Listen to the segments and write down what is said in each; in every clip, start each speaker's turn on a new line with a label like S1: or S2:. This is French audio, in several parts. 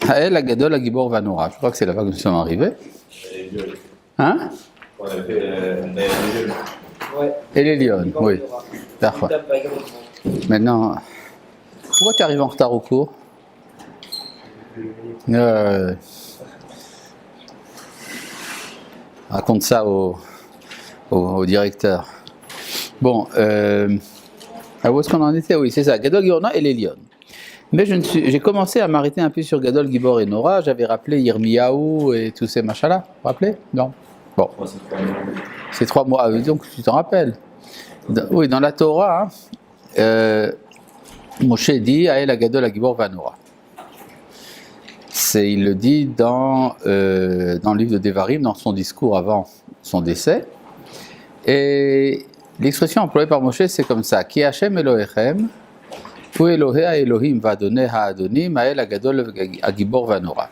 S1: Hael Agadol Agibor Vanora. Je crois que c'est là-bas que nous sommes arrivés. Hein?
S2: On a fait les lions.
S3: Ouais.
S1: Et les lions, oui. D'accord. Maintenant, pourquoi tu arrives en retard au cours? Raconte ça au directeur. Bon, où est-ce qu'on en était? Oui, c'est ça, Gadol Giborna et les lions. Mais j'ai commencé à m'arrêter un peu sur Gadol Gibor et Nora. J'avais rappelé Yirmiyahu et tous ces machins-là. Vous vous rappelez? Non. Bon. C'est 3 mois. Donc tu t'en rappelles? Oui, dans la Torah, Moshe dit Ael Agadol Agibor Vanora. Il le dit dans le livre de Devarim, dans son discours avant son décès. Et l'expression employée par Moshe, c'est comme ça: Ki Hashem Elohechem, Hu Elohea Elohim Vadoneh Haadonim, Ael Agadol Agibor Vanora.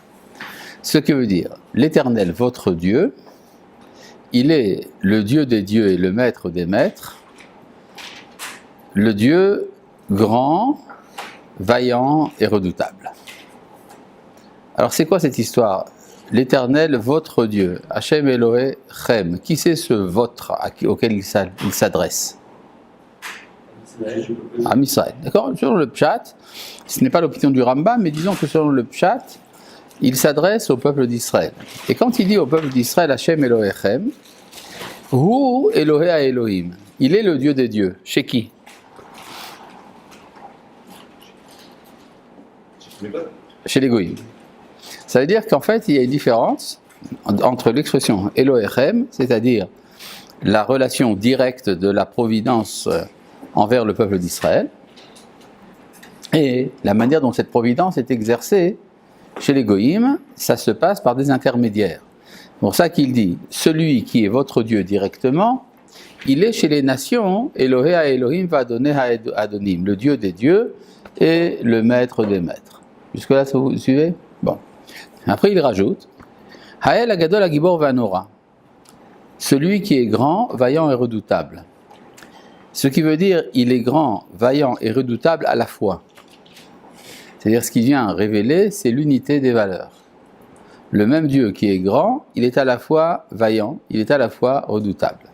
S1: Ce qui veut dire, l'Éternel, votre Dieu, il est le Dieu des dieux et le maître des maîtres, le Dieu grand, vaillant et redoutable. Alors c'est quoi cette histoire? L'Éternel, votre Dieu, Hashem Elohechem, qui c'est ce votre auquel il s'adresse? À Israël. D'accord? Selon le Pshat, ce n'est pas l'opinion du Rambam, mais disons que selon le Pshat, il s'adresse au peuple d'Israël. Et quand il dit au peuple d'Israël, Hashem Elohechem, Hu Elohea Elohim, il est le Dieu des dieux. Chez qui? Chez les Goïms. Ça veut dire qu'en fait, il y a une différence entre l'expression Elohechem, c'est-à-dire la relation directe de la providence envers le peuple d'Israël, et la manière dont cette providence est exercée chez les Goïms, ça se passe par des intermédiaires. C'est pour ça qu'il dit, celui qui est votre Dieu directement, il est chez les nations, Elohea Elohim Vadoneh Adonim, le Dieu des dieux et le maître des maîtres. Jusque-là, vous suivez? Bon. Après, il rajoute, Hael Agadol Agibor Vanora, celui qui est grand, vaillant et redoutable. Ce qui veut dire, il est grand, vaillant et redoutable à la fois. C'est-à-dire, ce qui vient révéler, c'est l'unité des valeurs. Le même Dieu qui est grand, il est à la fois vaillant, il est à la fois redoutable.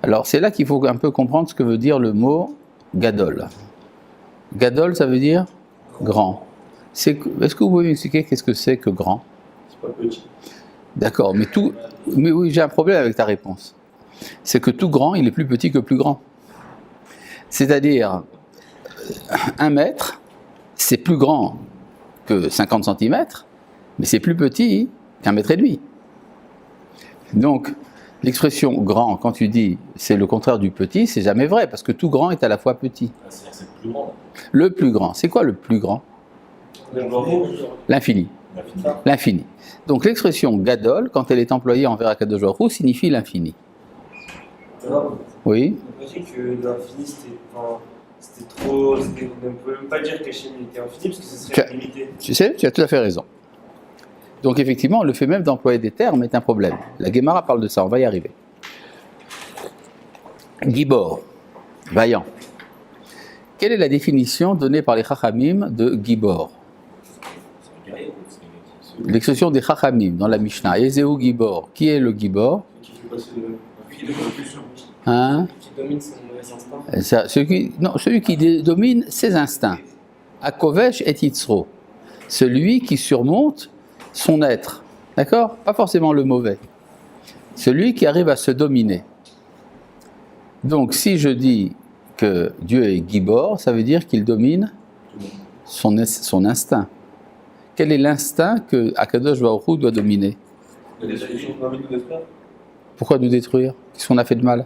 S1: Alors, c'est là qu'il faut un peu comprendre ce que veut dire le mot Gadol. Gadol, ça veut dire grand. Est-ce que vous pouvez m'expliquer qu'est-ce que c'est que grand?
S2: C'est pas petit.
S1: D'accord, mais oui, j'ai un problème avec ta réponse. C'est que tout grand, il est plus petit que plus grand. C'est-à-dire, 1 mètre, c'est plus grand que 50 cm, mais c'est plus petit qu'1,5 mètre. Donc, l'expression grand, quand tu dis c'est le contraire du petit, c'est jamais vrai, parce que tout grand est à la fois petit.
S2: C'est-à-dire que c'est le plus grand.
S1: Le plus grand, c'est quoi le plus grand? L'infini. L'infini. Donc l'expression gadol, quand elle est employée envers Akadosh Baruch Hu, signifie l'infini. Oui.
S3: On peut dire que l'infini c'était trop. On ne peut même pas dire qu'Hachem était infini parce que ce serait limité.
S1: Tu sais, tu as tout à fait raison. Donc effectivement, le fait même d'employer des termes est un problème. La Gemara parle de ça, on va y arriver. Gibor, vaillant. Quelle est la définition donnée par les Chachamim de Gibor? L'expression des Chachamim dans la Mishnah. Ezeu Gibor. Qui est le Gibor?
S2: Qui fait passer le fil de propulsion.
S1: Hein?
S3: Qui domine son mauvais instinct.
S1: Celui qui domine ses instincts. Akovesh et Yitzro. Celui qui surmonte son être. D'accord? Pas forcément le mauvais. Celui qui arrive à se dominer. Donc si je dis que Dieu est Gibor, ça veut dire qu'il domine son instinct. Quel est l'instinct que Akadosh Baruch Hu doit dominer? Pourquoi nous détruire? Qu'est-ce qu'on a fait de mal?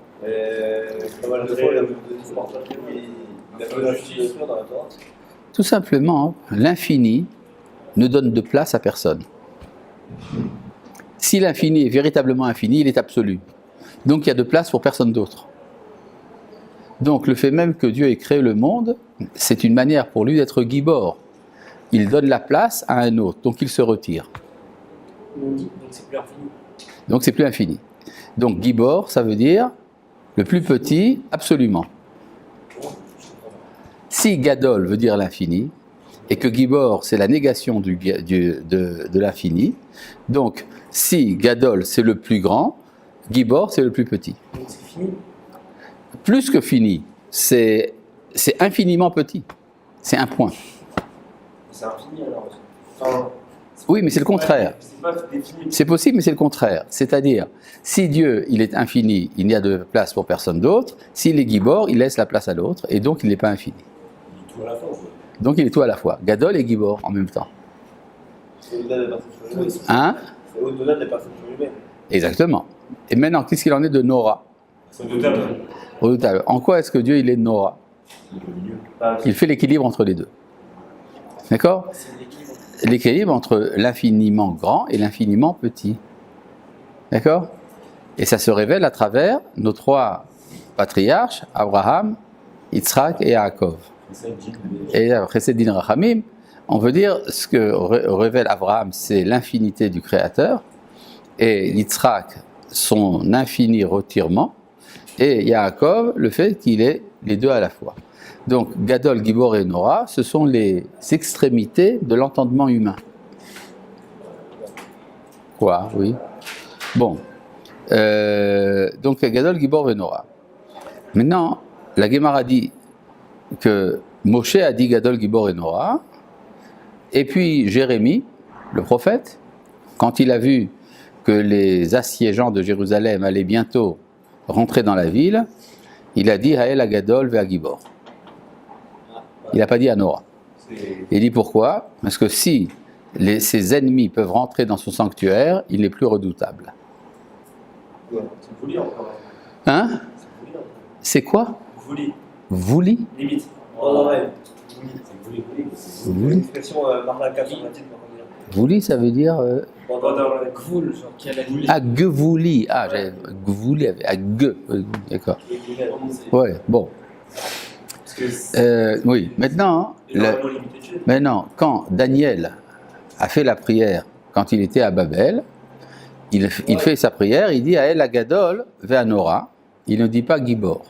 S1: Tout simplement, l'infini ne donne de place à personne. Si l'infini est véritablement infini, il est absolu. Donc il y a de place pour personne d'autre. Donc le fait même que Dieu ait créé le monde, c'est une manière pour lui d'être Gibor. Il donne la place à un autre, donc il se retire.
S3: Donc c'est plus infini.
S1: Donc c'est plus infini. Donc Gibor, ça veut dire le plus petit, absolument. Si Gadol veut dire l'infini, et que Gibor, c'est la négation de l'infini. Donc, si Gadol, c'est le plus grand, Gibor, c'est le plus petit.
S3: Donc c'est fini.
S1: Plus que fini, c'est infiniment petit. C'est un point.
S3: C'est infini alors. Enfin,
S1: Oui, mais c'est le contraire.
S3: C'est pas défini.
S1: C'est possible, mais c'est le contraire. C'est-à-dire, si Dieu, il est infini, il n'y a de place pour personne d'autre. S'il est Gibor, il laisse la place à l'autre, et donc il n'est pas infini.
S2: Il est tout à la fin, quoi.
S1: Donc il est tout à la fois. Gadol et Gibor en même temps.
S2: C'est au-delà des perceptions humaines.
S1: Hein?
S2: C'est au-delà des perceptions humaines.
S1: Exactement. Et maintenant, qu'est-ce qu'il en est de Nora?
S2: C'est au-delà.
S1: Redoutable. En quoi est-ce que Dieu, il est Nora?
S2: C'est le milieu.
S1: Il fait l'équilibre entre les deux. D'accord?
S3: C'est l'équilibre.
S1: L'équilibre entre l'infiniment grand et l'infiniment petit. D'accord? Et ça se révèle à travers nos trois patriarches, Abraham, Yitzhak et Yaakov.
S2: C'est ça, Jim.
S1: Et après c'est Din Rachamim, on veut dire ce que révèle Abraham, c'est l'infinité du Créateur, et Yitzhak, son infini retirement, et Yaakov, le fait qu'il est les deux à la fois. Donc Gadol, Gibor et Nora, ce sont les extrémités de l'entendement humain. Quoi? Oui. Bon. Donc Gadol, Gibor et Nora. Maintenant, la Gemara dit que Moshe a dit Gadol, Gibor et Nora, et puis Jérémie, le prophète, quand il a vu que les assiégeants de Jérusalem allaient bientôt rentrer dans la ville, il a dit Hael Gadol ve Gibor. Il n'a pas dit à Nora. Il dit pourquoi? Parce que si ses ennemis peuvent rentrer dans son sanctuaire, il est plus redoutable.
S2: C'est voulu encore.
S1: Hein?
S2: C'est voulu encore.
S1: C'est quoi?
S3: Vouli.
S1: Vouli?
S3: Limite.
S2: Oh, ouais. C'est voulu.
S3: C'est une
S1: Vouli?
S3: expression marlaka sur la tête, on va dire.
S1: Vouli, ça veut dire
S3: Pendant le gvoul, genre qui a la limite.
S1: ah, Gvouli. Ah, j'ai Gvouli avec ah, Ge. D'accord. Ouais, bon.
S3: Parce que c'est
S1: Oui, maintenant,
S3: énormément limité de Dieu.
S1: maintenant, quand Daniel a fait la prière, quand il était à Babel, il fait sa prière, il dit à El Agadol ve Nora, il ne dit pas Gibor.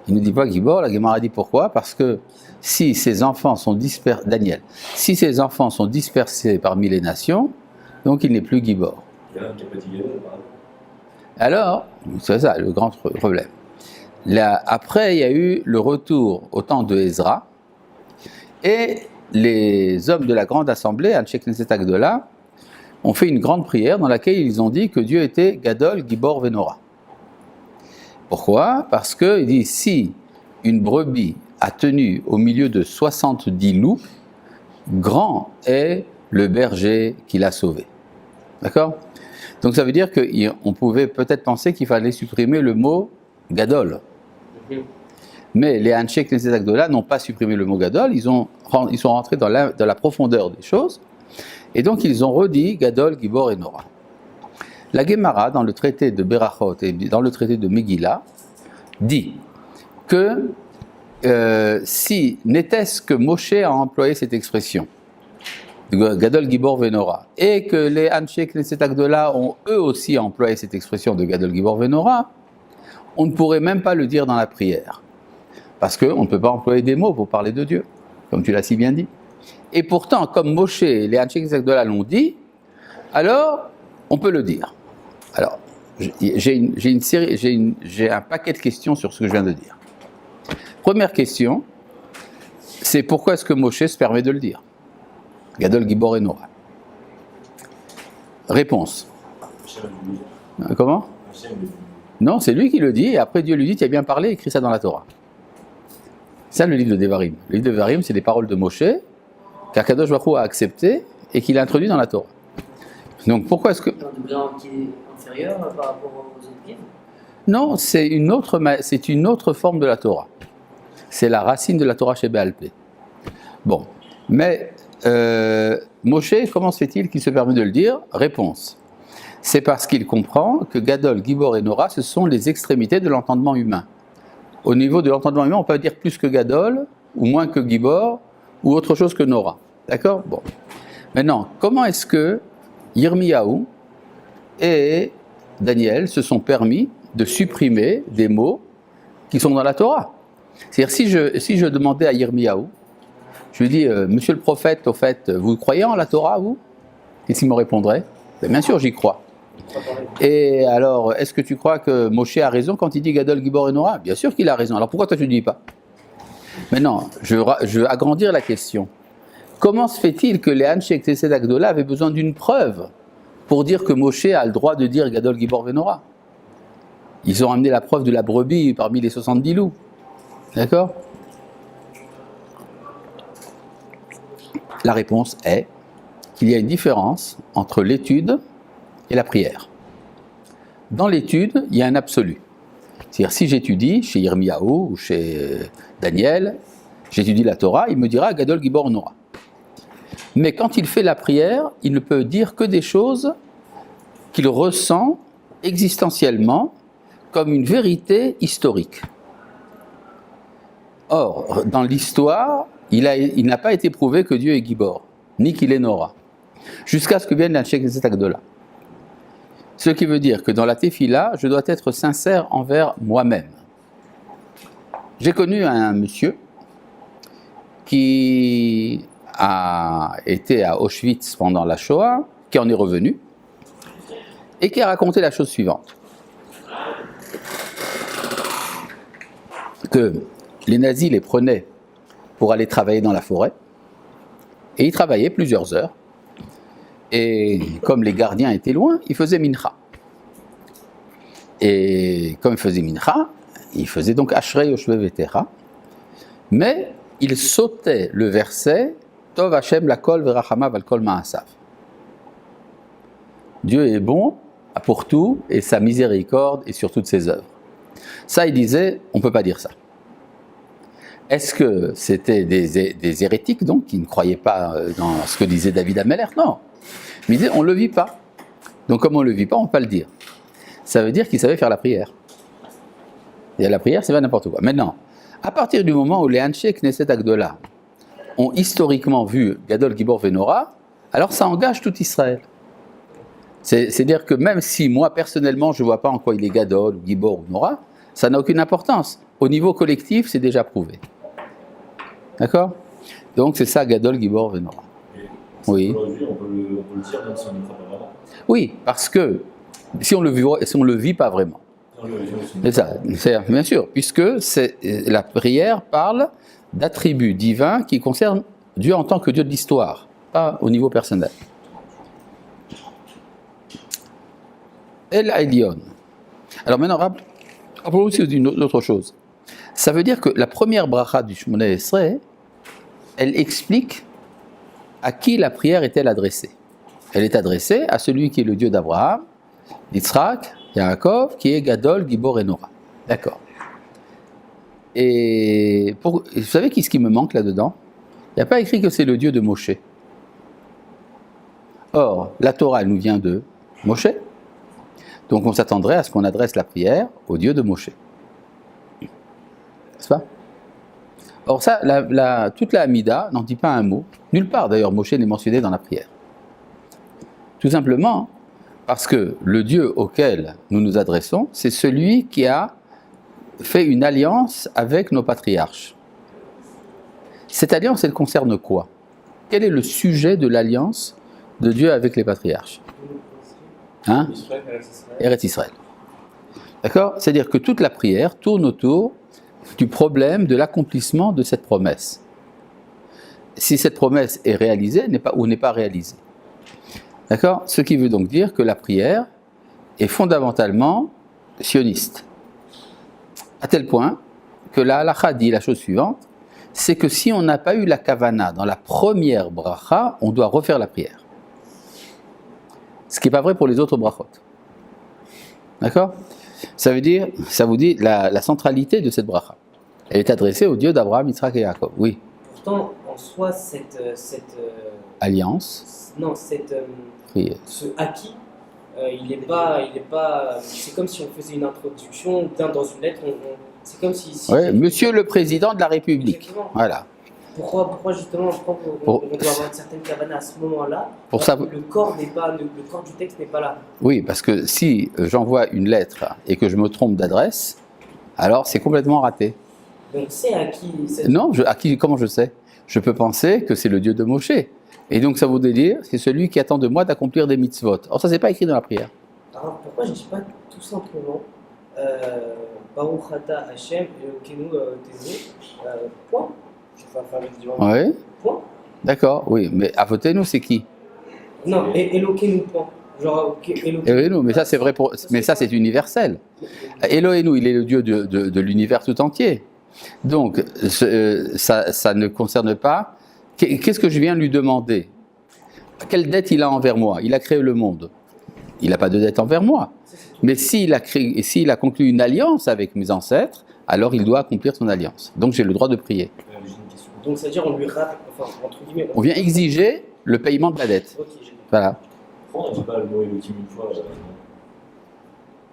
S1: Il ne dit pas Gibor, la Gemara dit pourquoi? Parce que si ses enfants sont dispersés, Daniel, si ses enfants sont dispersés parmi les nations, donc il n'est plus Gibor.
S2: Il y en a qui a pas dit Gadol, par exemple.
S1: Alors, c'est ça le grand problème. Là, après, il y a eu le retour au temps de Ezra, et les hommes de la grande assemblée, Anshe Knesset Agdola, ont fait une grande prière dans laquelle ils ont dit que Dieu était Gadol, Gibor, Venora. Pourquoi? Parce qu'il dit, si une brebis a tenu au milieu de 70 loups, grand est le berger qui l'a sauvé. D'accord? Donc ça veut dire qu'on pouvait peut-être penser qu'il fallait supprimer le mot Gadol. Mais les Anshe Knesset Agdola n'ont pas supprimé le mot Gadol, ils sont rentrés dans la profondeur des choses, et donc ils ont redit Gadol, Gibor et Nora. La Gemara, dans le traité de Berachot et dans le traité de Megillah, dit que si n'était-ce que Moshe a employé cette expression, Gadol, Gibor, Venora, et que les Anshe Knesset Agdola ont eux aussi employé cette expression de Gadol, Gibor, Venora, on ne pourrait même pas le dire dans la prière. Parce qu'on ne peut pas employer des mots pour parler de Dieu, comme tu l'as si bien dit. Et pourtant, comme Moshe et les Anshe Knesset Agdola l'ont dit, alors on peut le dire. Alors, j'ai un paquet de questions sur ce que je viens de dire. Première question, c'est pourquoi est-ce que Moshe se permet de le dire? Gadol, Gibor et Nora. Réponse. Comment? Non, c'est lui qui le dit, et après Dieu lui dit, tu as bien parlé, écris ça dans la Torah. C'est ça le livre de Devarim. Le livre de Devarim, c'est les paroles de Moshe, qu'Akadosh Baruch Hu a accepté, et qu'il a introduit dans la Torah. Donc pourquoi est-ce que...
S4: Un degré qui est inférieur par rapport aux autres livres?
S1: Non, c'est une autre forme de la Torah. C'est la racine de la Torah chez Béal Pé. Bon, mais Moshe, comment se fait-il qu'il se permet de le dire? Réponse. C'est parce qu'il comprend que Gadol, Gibor et Nora, ce sont les extrémités de l'entendement humain. Au niveau de l'entendement humain, on peut dire plus que Gadol, ou moins que Gibor, ou autre chose que Nora. D'accord? Bon. Maintenant, comment est-ce que Yirmiyahu et Daniel se sont permis de supprimer des mots qui sont dans la Torah? C'est-à-dire, si je demandais à Yirmiyahu, Je lui dis, monsieur le prophète, au fait, vous croyez en la Torah, vous? Qu'est-ce qu'il me répondrait? Ben, bien sûr, j'y crois. Et alors, est-ce que tu crois que Moshe a raison quand il dit Gadol, Gibor et Nora? Bien sûr qu'il a raison. Alors pourquoi toi tu ne dis pas? Maintenant, je veux agrandir la question. Comment se fait-il que les Anshei Knesset Agdola avaient besoin d'une preuve pour dire que Moshe a le droit de dire Gadol, Gibor et Nora? Ils ont amené la preuve de la brebis parmi les 70 loups. D'accord? La réponse est qu'il y a une différence entre l'étude et la prière. Dans l'étude, il y a un absolu. C'est-à-dire, si j'étudie chez Yirmiyahu ou chez Daniel, j'étudie la Torah, il me dira Gadol, Gibor, Nora. Mais quand il fait la prière, il ne peut dire que des choses qu'il ressent existentiellement comme une vérité historique. Or, dans l'histoire, il n'a pas été prouvé que Dieu est Gibor, ni qu'il est Nora, jusqu'à ce que vienne l'Anshei Knesset Agdola. Ce qui veut dire que dans la Tefila, je dois être sincère envers moi-même. J'ai connu un monsieur qui a été à Auschwitz pendant la Shoah, qui en est revenu, et qui a raconté la chose suivante. Que les nazis les prenaient pour aller travailler dans la forêt, et ils travaillaient plusieurs heures. Et comme les gardiens étaient loin, ils faisaient mincha. Et comme ils faisaient mincha, ils faisaient donc Ashrei Yoshve Vetera, mais ils sautaient le verset Tov Hashem lakol verachamav al kol ma'asav. Dieu est bon pour tout et sa miséricorde est sur toutes ses œuvres. Ça, il disait, on ne peut pas dire ça. Est-ce que c'était des hérétiques, donc, qui ne croyaient pas dans ce que disait David Ameller? Non. Mais il disait, on ne le vit pas. Donc, comme on ne le vit pas, on ne peut pas le dire. Ça veut dire qu'il savait faire la prière. Et la prière, c'est pas n'importe quoi. Maintenant, à partir du moment où les Anshei Knesset Agdola ont historiquement vu Gadol, Gibor, Venora, alors ça engage tout Israël. C'est-à-dire que même si moi, personnellement, je ne vois pas en quoi il est Gadol, Gibor ou Nora, ça n'a aucune importance. Au niveau collectif, c'est déjà prouvé. D'accord? Donc c'est ça, Gadol, Gibor, Venora. Oui.
S2: Aujourd'hui, on peut le dire même si on ne croit pas vraiment.
S1: Oui, parce que si on le vit pas vraiment. C'est ça, bien sûr, puisque la prière parle d'attributs divins qui concernent Dieu en tant que Dieu de l'histoire, pas au niveau personnel. El Elyon. Alors maintenant, rappelons aussi d'une autre chose. Ça veut dire que la première bracha du Shmoneh Esrei, elle explique à qui la prière est-elle adressée. Elle est adressée à celui qui est le Dieu d'Abraham, d'Yitzhak, Yaakov, qui est Gadol, Gibor et Nora. D'accord. Et vous savez ce qui me manque là-dedans? Il n'y a pas écrit que c'est le Dieu de Moshe. Or, la Torah, elle nous vient de Moshe. Donc on s'attendrait à ce qu'on adresse la prière au Dieu de Moshe. N'est-ce pas? Or ça, toute la Hamida n'en dit pas un mot. Nulle part d'ailleurs Moshe n'est mentionné dans la prière. Tout simplement parce que le Dieu auquel nous nous adressons, c'est celui qui a fait une alliance avec nos patriarches. Cette alliance, elle concerne quoi? Quel est le sujet de l'alliance de Dieu avec les patriarches? Hein? Eretz Israël. D'accord? C'est-à-dire que toute la prière tourne autour du problème de l'accomplissement de cette promesse. Si cette promesse est réalisée ou n'est pas réalisée. D'accord? Ce qui veut donc dire que la prière est fondamentalement sioniste. À tel point que la halakha dit la chose suivante, c'est que si on n'a pas eu la kavana dans la première bracha, on doit refaire la prière. Ce qui n'est pas vrai pour les autres brachot. D'accord? Ça vous dit la centralité de cette bracha. Elle est adressée au Dieu d'Abraham, Yitzhak et Yaakov. Oui.
S4: Pourtant, en soi, cette
S1: alliance.
S4: Non, ce acquis, il n'est pas. C'est comme si on faisait une introduction dans une lettre. C'est comme si.
S1: Oui, Monsieur le Président de la République.
S4: Exactement.
S1: Voilà.
S4: Pourquoi justement on doit avoir une certaine kavana à ce moment-là?
S1: Pour ça,
S4: le corps du texte n'est pas là.
S1: Oui, parce que si j'envoie une lettre et que je me trompe d'adresse, alors c'est complètement raté.
S4: Donc c'est à qui
S1: Non, à qui? Comment je sais? je peux penser que c'est le Dieu de Moshe. Et donc ça voudrait dire, c'est celui qui attend de moi d'accomplir des mitzvot. Or ça, c'est pas écrit dans la prière.
S4: Alors pourquoi je ne dis pas tout simplement Baruch Ata Hashem Elokeinu Tenu point. Je vais faire le divan.
S1: Oui,
S4: Point.
S1: d'accord, oui. Mais Avotenu, c'est qui?
S4: Non, Elokeinu point. Genre
S1: Eloheinu, mais ça c'est vrai pour, mais ça c'est universel. Eloheinu, il est le Dieu de l'univers tout entier. Donc ça ne concerne pas. Qu'est-ce que je viens lui demander? Quelle dette il a envers moi? Il a créé le monde. Il n'a pas de dette envers moi. Mais s'il a conclu une alliance avec mes ancêtres, alors il doit accomplir son alliance. Donc j'ai le droit de prier.
S2: J'ai une question.
S4: Donc c'est-à-dire on lui rappelle, enfin entre guillemets.
S1: On vient exiger le paiement de la dette.
S4: Ok, j'ai
S1: Voilà.
S2: Pourquoi on ne dit pas le mot Elohim une fois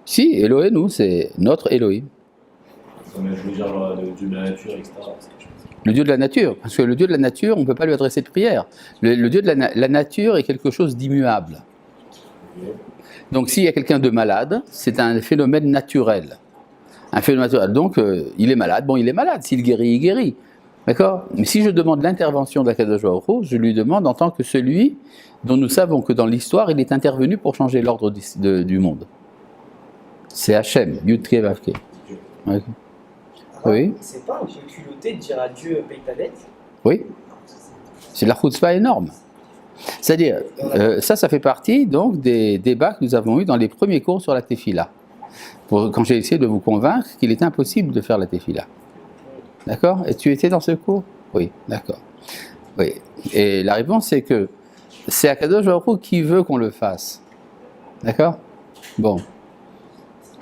S1: Si, Eloheinu, c'est notre Elohim.
S2: Comme je veux dire, le Dieu de la nature, etc.
S1: Le Dieu de la nature. Parce que le Dieu de la nature, on ne peut pas lui adresser de prière. Le Dieu de la nature est quelque chose d'immuable. Donc s'il y a quelqu'un de malade, c'est un phénomène naturel. Un phénomène naturel. Donc il est malade, bon il est malade. S'il guérit, il guérit. D'accord? Mais si je demande l'intervention d'Akadosh Baruch Hu, je lui demande en tant que celui dont nous savons que dans l'histoire, il est intervenu pour changer l'ordre du monde. C'est Hachem, Yud Kei Vav Kei. Ouais. Oui.
S4: C'est pas un peu culotté de dire à Dieu paye ta dette?
S1: Oui. C'est de la chutzpah énorme. C'est-à-dire, ça fait partie donc des débats que nous avons eus dans les premiers cours sur la tefila. Quand j'ai essayé de vous convaincre qu'il est impossible de faire la tefila. D'accord? Et tu étais dans ce cours? Oui, d'accord. Oui. Et la réponse c'est que c'est Akadosh Baruch Hu qui veut qu'on le fasse. D'accord? Bon.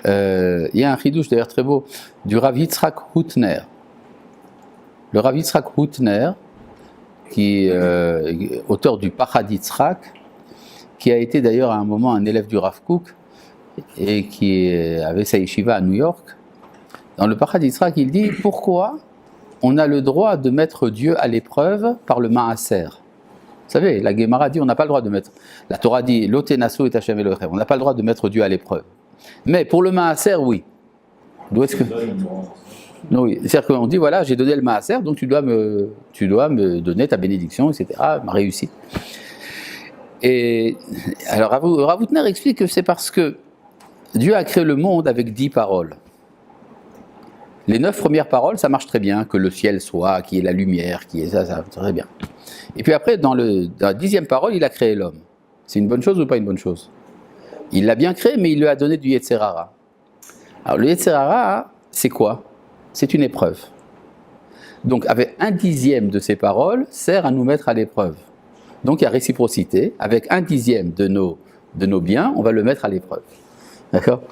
S1: Il y a un chidouche d'ailleurs très beau du Rav Yitzhak Hutner. Le Rav Yitzhak Hutner, qui est auteur du Pachad Yitzhak, qui a été d'ailleurs à un moment un élève du Rav Kook et qui avait sa yeshiva à New York. Dans le Pachad Yitzhak, il dit pourquoi on a le droit de mettre Dieu à l'épreuve par le Maaser. Vous savez, la Gemara dit on n'a pas le droit de mettre. La Torah dit l'Otenaso et Hashem Elohim. On n'a pas le droit de mettre Dieu à l'épreuve. Mais pour le Maaser, oui. D'où est-ce que. Oui, c'est-à-dire qu'on dit voilà, j'ai donné le Maaser, donc tu dois me donner ta bénédiction, etc., ma réussite. Et alors Rav Hutner explique que c'est parce que Dieu a créé le monde avec 10 paroles. Les 9 premières paroles, ça marche très bien, que le ciel soit, qu'il y ait la lumière, qu'il y ait ça très bien. Et puis après, dans la 10e parole, il a créé l'homme. C'est une bonne chose ou pas une bonne chose? Il l'a bien créé, mais il lui a donné du Yetzer Hara. Alors le Yetzer Hara, c'est quoi? C'est une épreuve. Donc avec 1/10 de ces paroles, sert à nous mettre à l'épreuve. Donc il y a réciprocité. Avec 1/10 de nos biens, on va le mettre à l'épreuve. D'accord?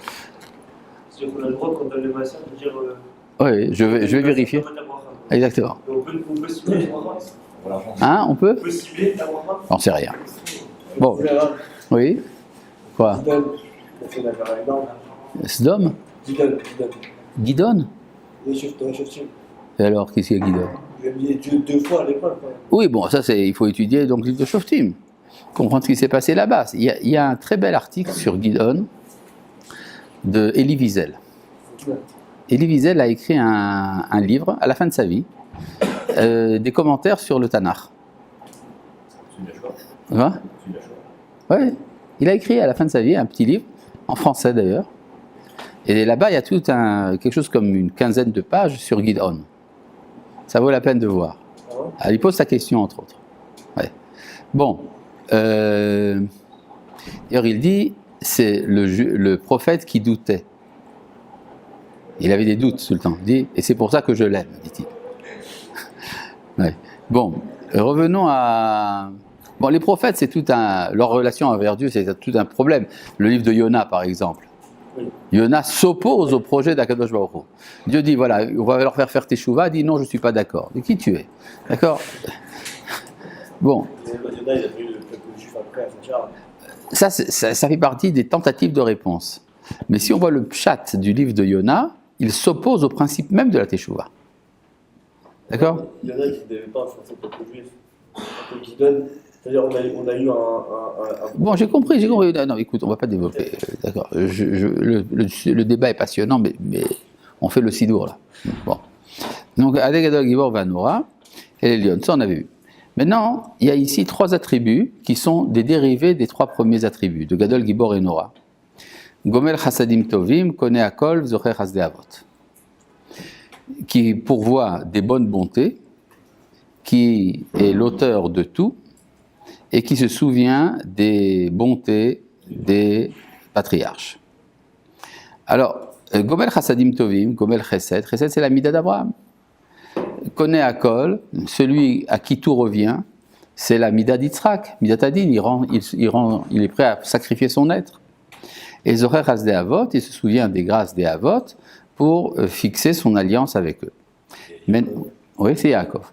S3: C'est-à-dire qu'on a le droit, quand on donne le massage, de dire.
S1: Oui, je vais vérifier. Exactement.
S3: On peut cibler la bracha.
S1: Hein, on peut?
S3: On peut cibler la bracha.
S1: J'en sais rien. Bon. Oui. Quoi? Sdom? Guidon? Et alors, qu'est-ce qu'il y a Guidon?
S3: Il a mis Dieu 2 fois à l'épreuve.
S1: Oui, bon, ça, il faut étudier donc le livre de Shoftim. Comprendre ce qui s'est passé là-bas. Il y a un très bel article sur Guidon de Elie Wiesel. Elie Wiesel a écrit un livre à la fin de sa vie, des commentaires sur le Tanakh. Hein? Ouais. Il a écrit à la fin de sa vie un petit livre, en français d'ailleurs. Et là-bas, il y a quelque chose comme une 15aine de pages sur Guidon. Ça vaut la peine de voir. Alors, il pose sa question, entre autres. Ouais. Bon. D'ailleurs, il dit, c'est le prophète qui doutait. Il avait des doutes tout le temps. Il dit, et c'est pour ça que je l'aime, dit-il. Ouais. Bon, revenons à... Bon, les prophètes, c'est leur relation envers Dieu, c'est tout un problème. Le livre de Yona, par exemple. Oui. Yona s'oppose au projet d'Akadosh Baruch Hu. Dieu dit, voilà, on va leur faire teshuva. Il dit, non, je ne suis pas d'accord. De qui tu es? D'accord? Bon. Ça fait partie des tentatives de réponse. Mais si on voit le pshat du livre de Yona, il s'oppose au principe même de la teshuva. D'accord?
S3: Il y en a qui ne devaient pas influencer le peuple juif. Qui donne. C'est-à-dire, on a eu un...
S1: Bon, j'ai compris. Non, écoute, on ne va pas développer. D'accord. Le débat est passionnant, mais on fait le sidour, là. Bon. Donc, Adegadol Gibor Vanora, et l'Elyon, ça on avait vu. Maintenant, il y a ici 3 attributs qui sont des dérivés des 3 premiers attributs, de Gadol, Gibor et Nora. Gomel Chassadim Tovim, Kone Akol, Zocher Hasde Avot. Qui pourvoit des bonnes bontés, qui est l'auteur de tout, et qui se souvient des bontés des patriarches. Alors, Gomel Chassadim Tovim, Gomel Chesed, Chesed c'est la Mida d'Abraham. Kone Akol, celui à qui tout revient, c'est la Mida d'Yitzhak, Mida Tadin, il est prêt à sacrifier son être. Et Zocher Hasde Avot, il se souvient des grâces des Avot pour fixer son alliance avec eux. Oui, c'est Yaakov.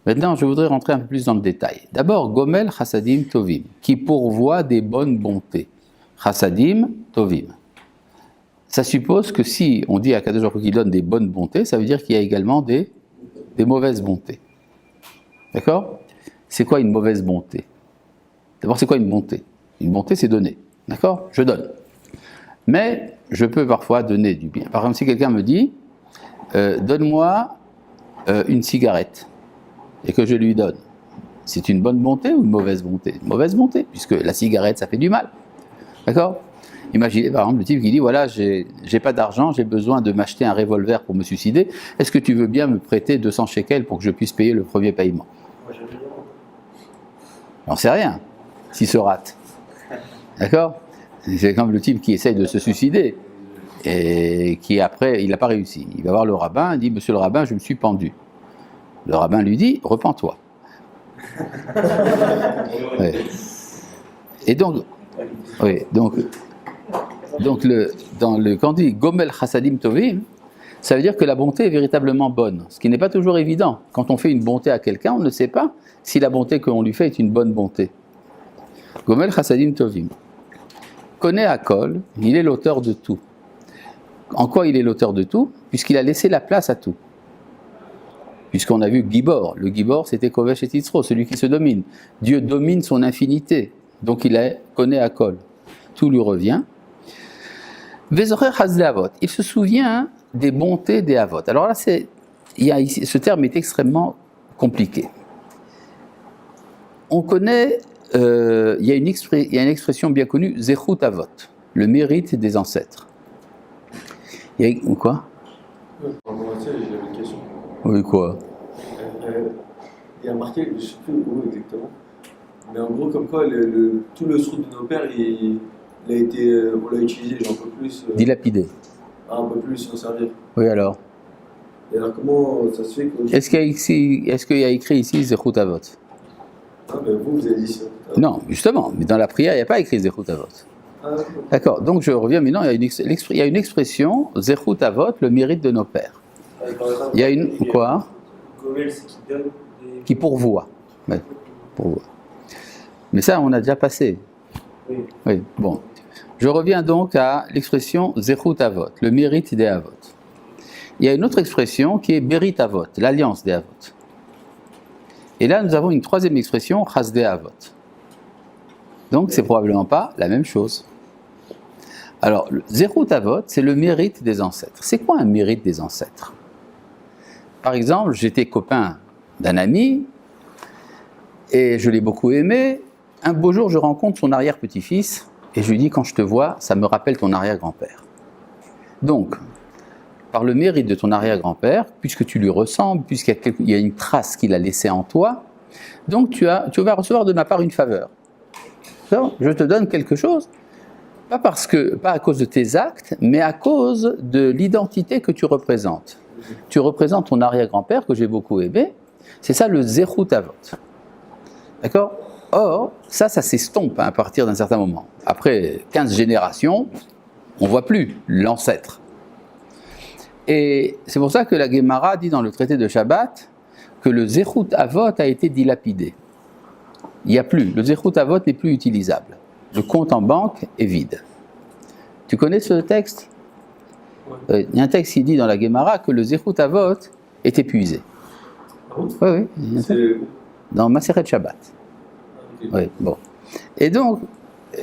S1: Maintenant, je voudrais rentrer un peu plus dans le détail. D'abord, Gomel Chassadim Tovim, qui pourvoit des bonnes bontés. Chassadim Tovim. Ça suppose que si on dit à Kadosh Baruch Hu qu'il donne des bonnes bontés, ça veut dire qu'il y a également des mauvaises bontés. D'accord ? C'est quoi une mauvaise bonté ? D'abord, c'est quoi une bonté ? Une bonté, c'est donner. D'accord ? Je donne. Mais je peux parfois donner du bien. Par exemple, si quelqu'un me dit donne-moi une cigarette et que je lui donne, c'est une bonne bonté ou une mauvaise bonté ? Une mauvaise bonté, puisque la cigarette, ça fait du mal. D'accord ? Imaginez par exemple le type qui dit voilà, j'ai pas d'argent, j'ai besoin de m'acheter un revolver pour me suicider. Est-ce que tu veux bien me prêter 200 shekels pour que je puisse payer le premier paiement ? J'en sais rien, s'il se rate. D'accord ? C'est comme le type qui essaye de se suicider et qui après, il n'a pas réussi. Il va voir le rabbin, il dit monsieur le rabbin, je me suis pendu. Le rabbin lui dit repens-toi. Ouais. Et donc, oui, donc quand on dit Gomel Chassadim Tovim, ça veut dire que la bonté est véritablement bonne, ce qui n'est pas toujours évident. Quand on fait une bonté à quelqu'un, on ne sait pas si la bonté qu'on lui fait est une bonne bonté. Gomel Chassadim Tovim. Kone Akol, il est l'auteur de tout. En quoi il est l'auteur de tout ? Puisqu'il a laissé la place à tout. Puisqu'on a vu Gibor. Le Gibor, c'était Kovesh et Titzro, celui qui se domine. Dieu domine son infinité. Donc il est Kone Akol. Tout lui revient. Vezocher Hasde Avot. Il se souvient des bontés des Avot. Alors là, ce terme est extrêmement compliqué. On connaît, il y a une expression bien connue, Zechut Avot, le mérite des ancêtres. Quoi ?
S5: Pendant la série, j'avais une question.
S1: Oui, quoi ?
S5: Il y a marqué, je ne sais plus où exactement, mais en gros, comme quoi tout le srout de nos pères, on l'a utilisé un peu plus.
S1: Dilapidé.
S5: Un peu plus s'en servir.
S1: Oui, alors ?
S5: Et alors, comment ça se fait que.
S1: Est-ce qu'il y a écrit ici Zechut Avot ?
S5: Ah, mais vous avez dit ça.
S1: Non, justement, mais dans la prière, il n'y a pas écrit Zechut Avot.
S5: Ah,
S1: D'accord, donc je reviens maintenant, il y a une expression, Zechut Avot, le mérite de nos pères. Il y a une, quoi ?
S3: Gomel, c'est qui donne des...
S1: Qui pourvoit. Ouais, pourvoit. Mais ça, on a déjà passé.
S3: Oui.
S1: Oui, bon. Je reviens donc à l'expression Zechut Avot, le mérite des Avot. Il y a une autre expression qui est Berit Avot, l'alliance des Avot. Et là, nous avons une troisième expression, Hasde Avot. Donc, c'est probablement pas la même chose. Alors, le Zechut Avot, c'est le mérite des ancêtres. C'est quoi un mérite des ancêtres ? Par exemple, j'étais copain d'un ami et je l'ai beaucoup aimé. Un beau jour, je rencontre son arrière-petit-fils et je lui dis, quand je te vois, ça me rappelle ton arrière-grand-père. Donc, par le mérite de ton arrière-grand-père, puisque tu lui ressembles, puisqu'il y a une trace qu'il a laissée en toi, donc tu vas recevoir de ma part une faveur. Alors, je te donne quelque chose, pas à cause de tes actes, mais à cause de l'identité que tu représentes. Tu représentes ton arrière-grand-père que j'ai beaucoup aimé, c'est ça le Zechut Avot. D'accord ? Or, ça s'estompe à partir d'un certain moment. Après 15 générations, on ne voit plus l'ancêtre. Et c'est pour ça que la Gemara dit dans le traité de Shabbat que le Zechut Avot a été dilapidé. Il n'y a plus, le Zechut Avot n'est plus utilisable. Le compte en banque est vide. Tu connais ce texte ? Il y a un texte qui dit dans la Gemara que le Zechut Avot est épuisé. Oui, oui. Dans Maseret Shabbat. Oui, bon. Et donc,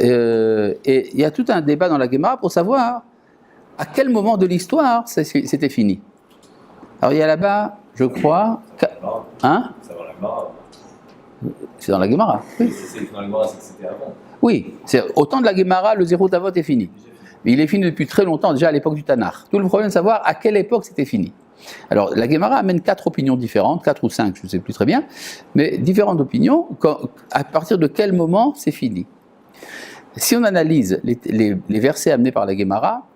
S1: il y a tout un débat dans la Gemara pour savoir à quel moment de l'histoire c'était fini. Alors il y a là-bas, je crois, Hein?
S2: Ça va la Gemara.
S1: C'est dans la Gemara. Oui.
S2: Si c'est dans la Gemara, c'est que c'était avant.
S1: Oui, c'est au temps de la Gemara, le Zerut Avot est fini. Mais il est fini depuis très longtemps, déjà à l'époque du Tanakh. Tout le problème de savoir à quelle époque c'était fini. Alors, la Gemara amène 4 opinions différentes, 4 ou 5, je ne sais plus très bien, mais différentes opinions, à partir de quel moment c'est fini. Si on analyse les versets amenés par la Gemara,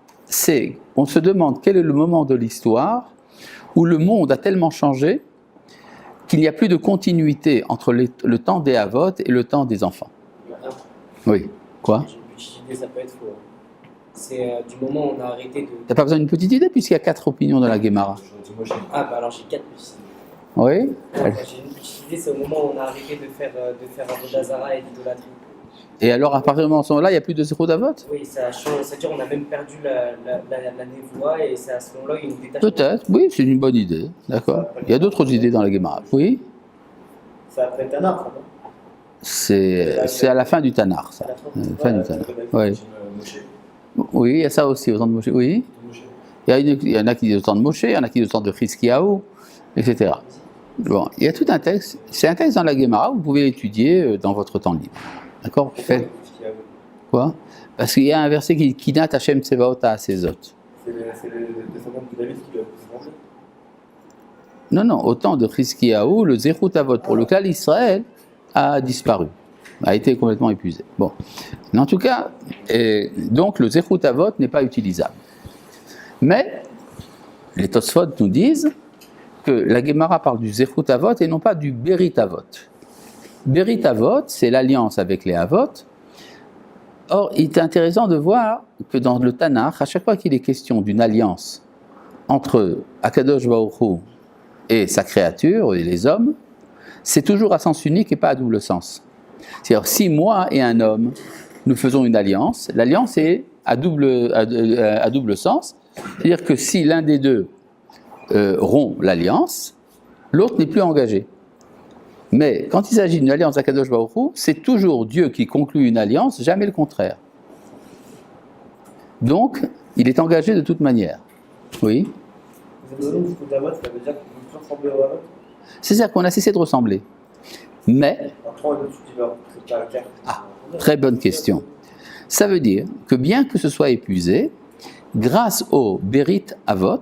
S1: on se demande quel est le moment de l'histoire où le monde a tellement changé qu'il n'y a plus de continuité entre le temps des Avot et le temps des enfants. Oui, quoi?
S4: J'ai une petite idée, ça peut être faux. C'est du moment où on a arrêté de.
S1: T'as pas besoin d'une petite idée puisqu'il y a 4 opinions dans la Gemara.
S2: J'aurais dit, moi, j'ai
S4: Ah, bah alors j'ai 4 petites idées.
S1: Oui?
S4: Ouais, j'ai une petite idée, c'est au moment où on a arrêté de faire Avodah Zarah et d'idolâtrie.
S1: Et alors, à partir de ce moment-là, il n'y a plus de Zerut Avot?
S4: Oui, ça a changé, c'est-à-dire on a même perdu la névoie et c'est à ce moment-là qu'il y a une détachement.
S1: Peut-être, oui, c'est une bonne idée. D'accord. Il y a d'autres idées dans la Gemara. Oui?
S3: C'est après Tanakh, non?
S1: C'est à la fin du Tanakh, ça. Fin du Tanakh. Oui.
S2: Moshe.
S1: Oui, il y a ça aussi au temps de Moshe. Oui. Il y en a qui disent au temps de Moshe, il y en a qui disent au temps de Chizkiyahu, etc. Bon, il y a tout un texte. C'est un texte dans la Gemara, vous pouvez l'étudier dans votre temps libre. D'accord? Faites. Quoi? Parce qu'il y a un verset qui Kinat Hashem Tsevaot Ha'asezot.
S3: C'est le descendant de David qui l'a présenté.
S1: Non, au temps de Chizkiyahu, le Zerut Avot pour le clan Israël a disparu, a été complètement épuisé. Bon, mais en tout cas, donc le Zerut Avot n'est pas utilisable. Mais les Tosfot nous disent que la Gemara parle du Zerut Avot et non pas du Berit Avot. Berit Avot, c'est l'alliance avec les Avot. Or, il est intéressant de voir que dans le Tanakh, à chaque fois qu'il est question d'une alliance entre Akadosh Baruch Hu et sa créature, et les hommes, c'est toujours à sens unique et pas à double sens. C'est-à-dire, si moi et un homme, nous faisons une alliance, l'alliance est à double sens. C'est-à-dire que si l'un des deux rompt l'alliance, l'autre n'est plus engagé. Mais quand il s'agit d'une alliance d'Akadosh Baruch Hu, c'est toujours Dieu qui conclut une alliance, jamais le contraire. Donc, il est engagé de toute manière. Oui.
S3: Vous avez donné du coup d'Avot, ça veut dire qu'on peut plus ressembler au Avot?
S1: C'est-à-dire qu'on a cessé de ressembler. Mais,
S3: Après, on a tout différent. C'est caractère.
S1: très bonne question. Ça veut dire que bien que ce soit épuisé, grâce au Berit Avot,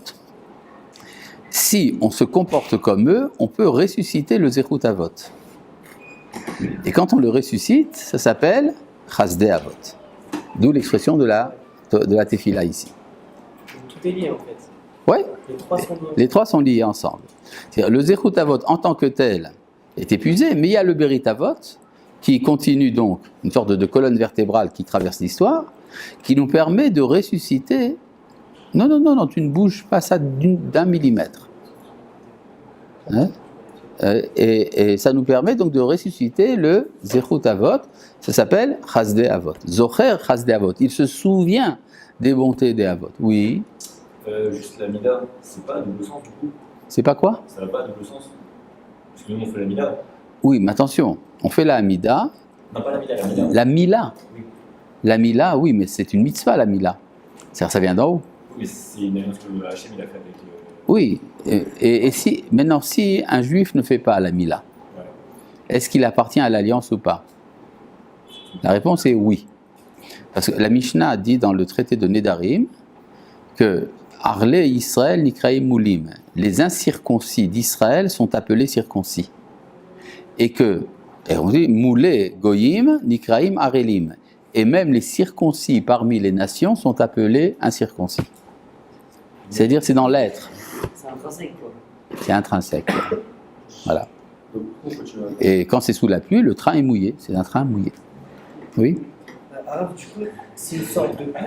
S1: si on se comporte comme eux, on peut ressusciter le Zerut Avot. Et quand on le ressuscite, ça s'appelle Chasdei Avot. D'où l'expression de la Tefila ici.
S4: Tout est lié en fait.
S1: Ouais,
S4: Les trois sont liés.
S1: les trois sont liés ensemble. C'est-à-dire, le Zerut Avot en tant que tel est épuisé, mais il y a le Berit Avot qui continue donc, une sorte de colonne vertébrale qui traverse l'histoire, qui nous permet de ressusciter. Non, tu ne bouges pas ça d'un millimètre. Hein? Et ça nous permet donc de ressusciter le Zerut Avot, ça s'appelle Chasdei Avot. Zocher Chasdei Avot, il se souvient des bontés des Avot. Oui.
S2: Juste la Mida, c'est pas à double sens du coup.
S1: C'est pas quoi?
S2: Ça va pas à double sens. Parce que nous on fait la Mida.
S1: Oui, mais attention, on fait la Hamida.
S2: Non, pas la Mida, la Mida.
S1: La Mila.
S2: Oui.
S1: La Mila, oui, mais c'est une mitzvah, la Mila. C'est-à-dire, ça vient d'en haut.
S2: Oui, mais c'est une alliance que Hachem il a fait avec.
S1: Oui, et si, maintenant, si un juif ne fait pas la Mila,
S2: Ouais.
S1: est-ce qu'il appartient à l'alliance ou pas? La réponse est oui. Parce que la Mishnah dit dans le traité de Nedarim que Arle Israël Nikraim Moulim, les incirconcis d'Israël sont appelés circoncis. Et on dit Moulé Goyim Nikraim Arelim. Et même les circoncis parmi les nations sont appelés incirconcis. C'est-à-dire, c'est dans l'être.
S4: C'est intrinsèque quoi.
S1: C'est intrinsèque. Voilà.
S5: Donc, on continue.
S1: Et quand c'est sous la pluie, le train est mouillé. C'est un train mouillé. Oui.
S4: Alors, du coup, c'est une sorte de boucle.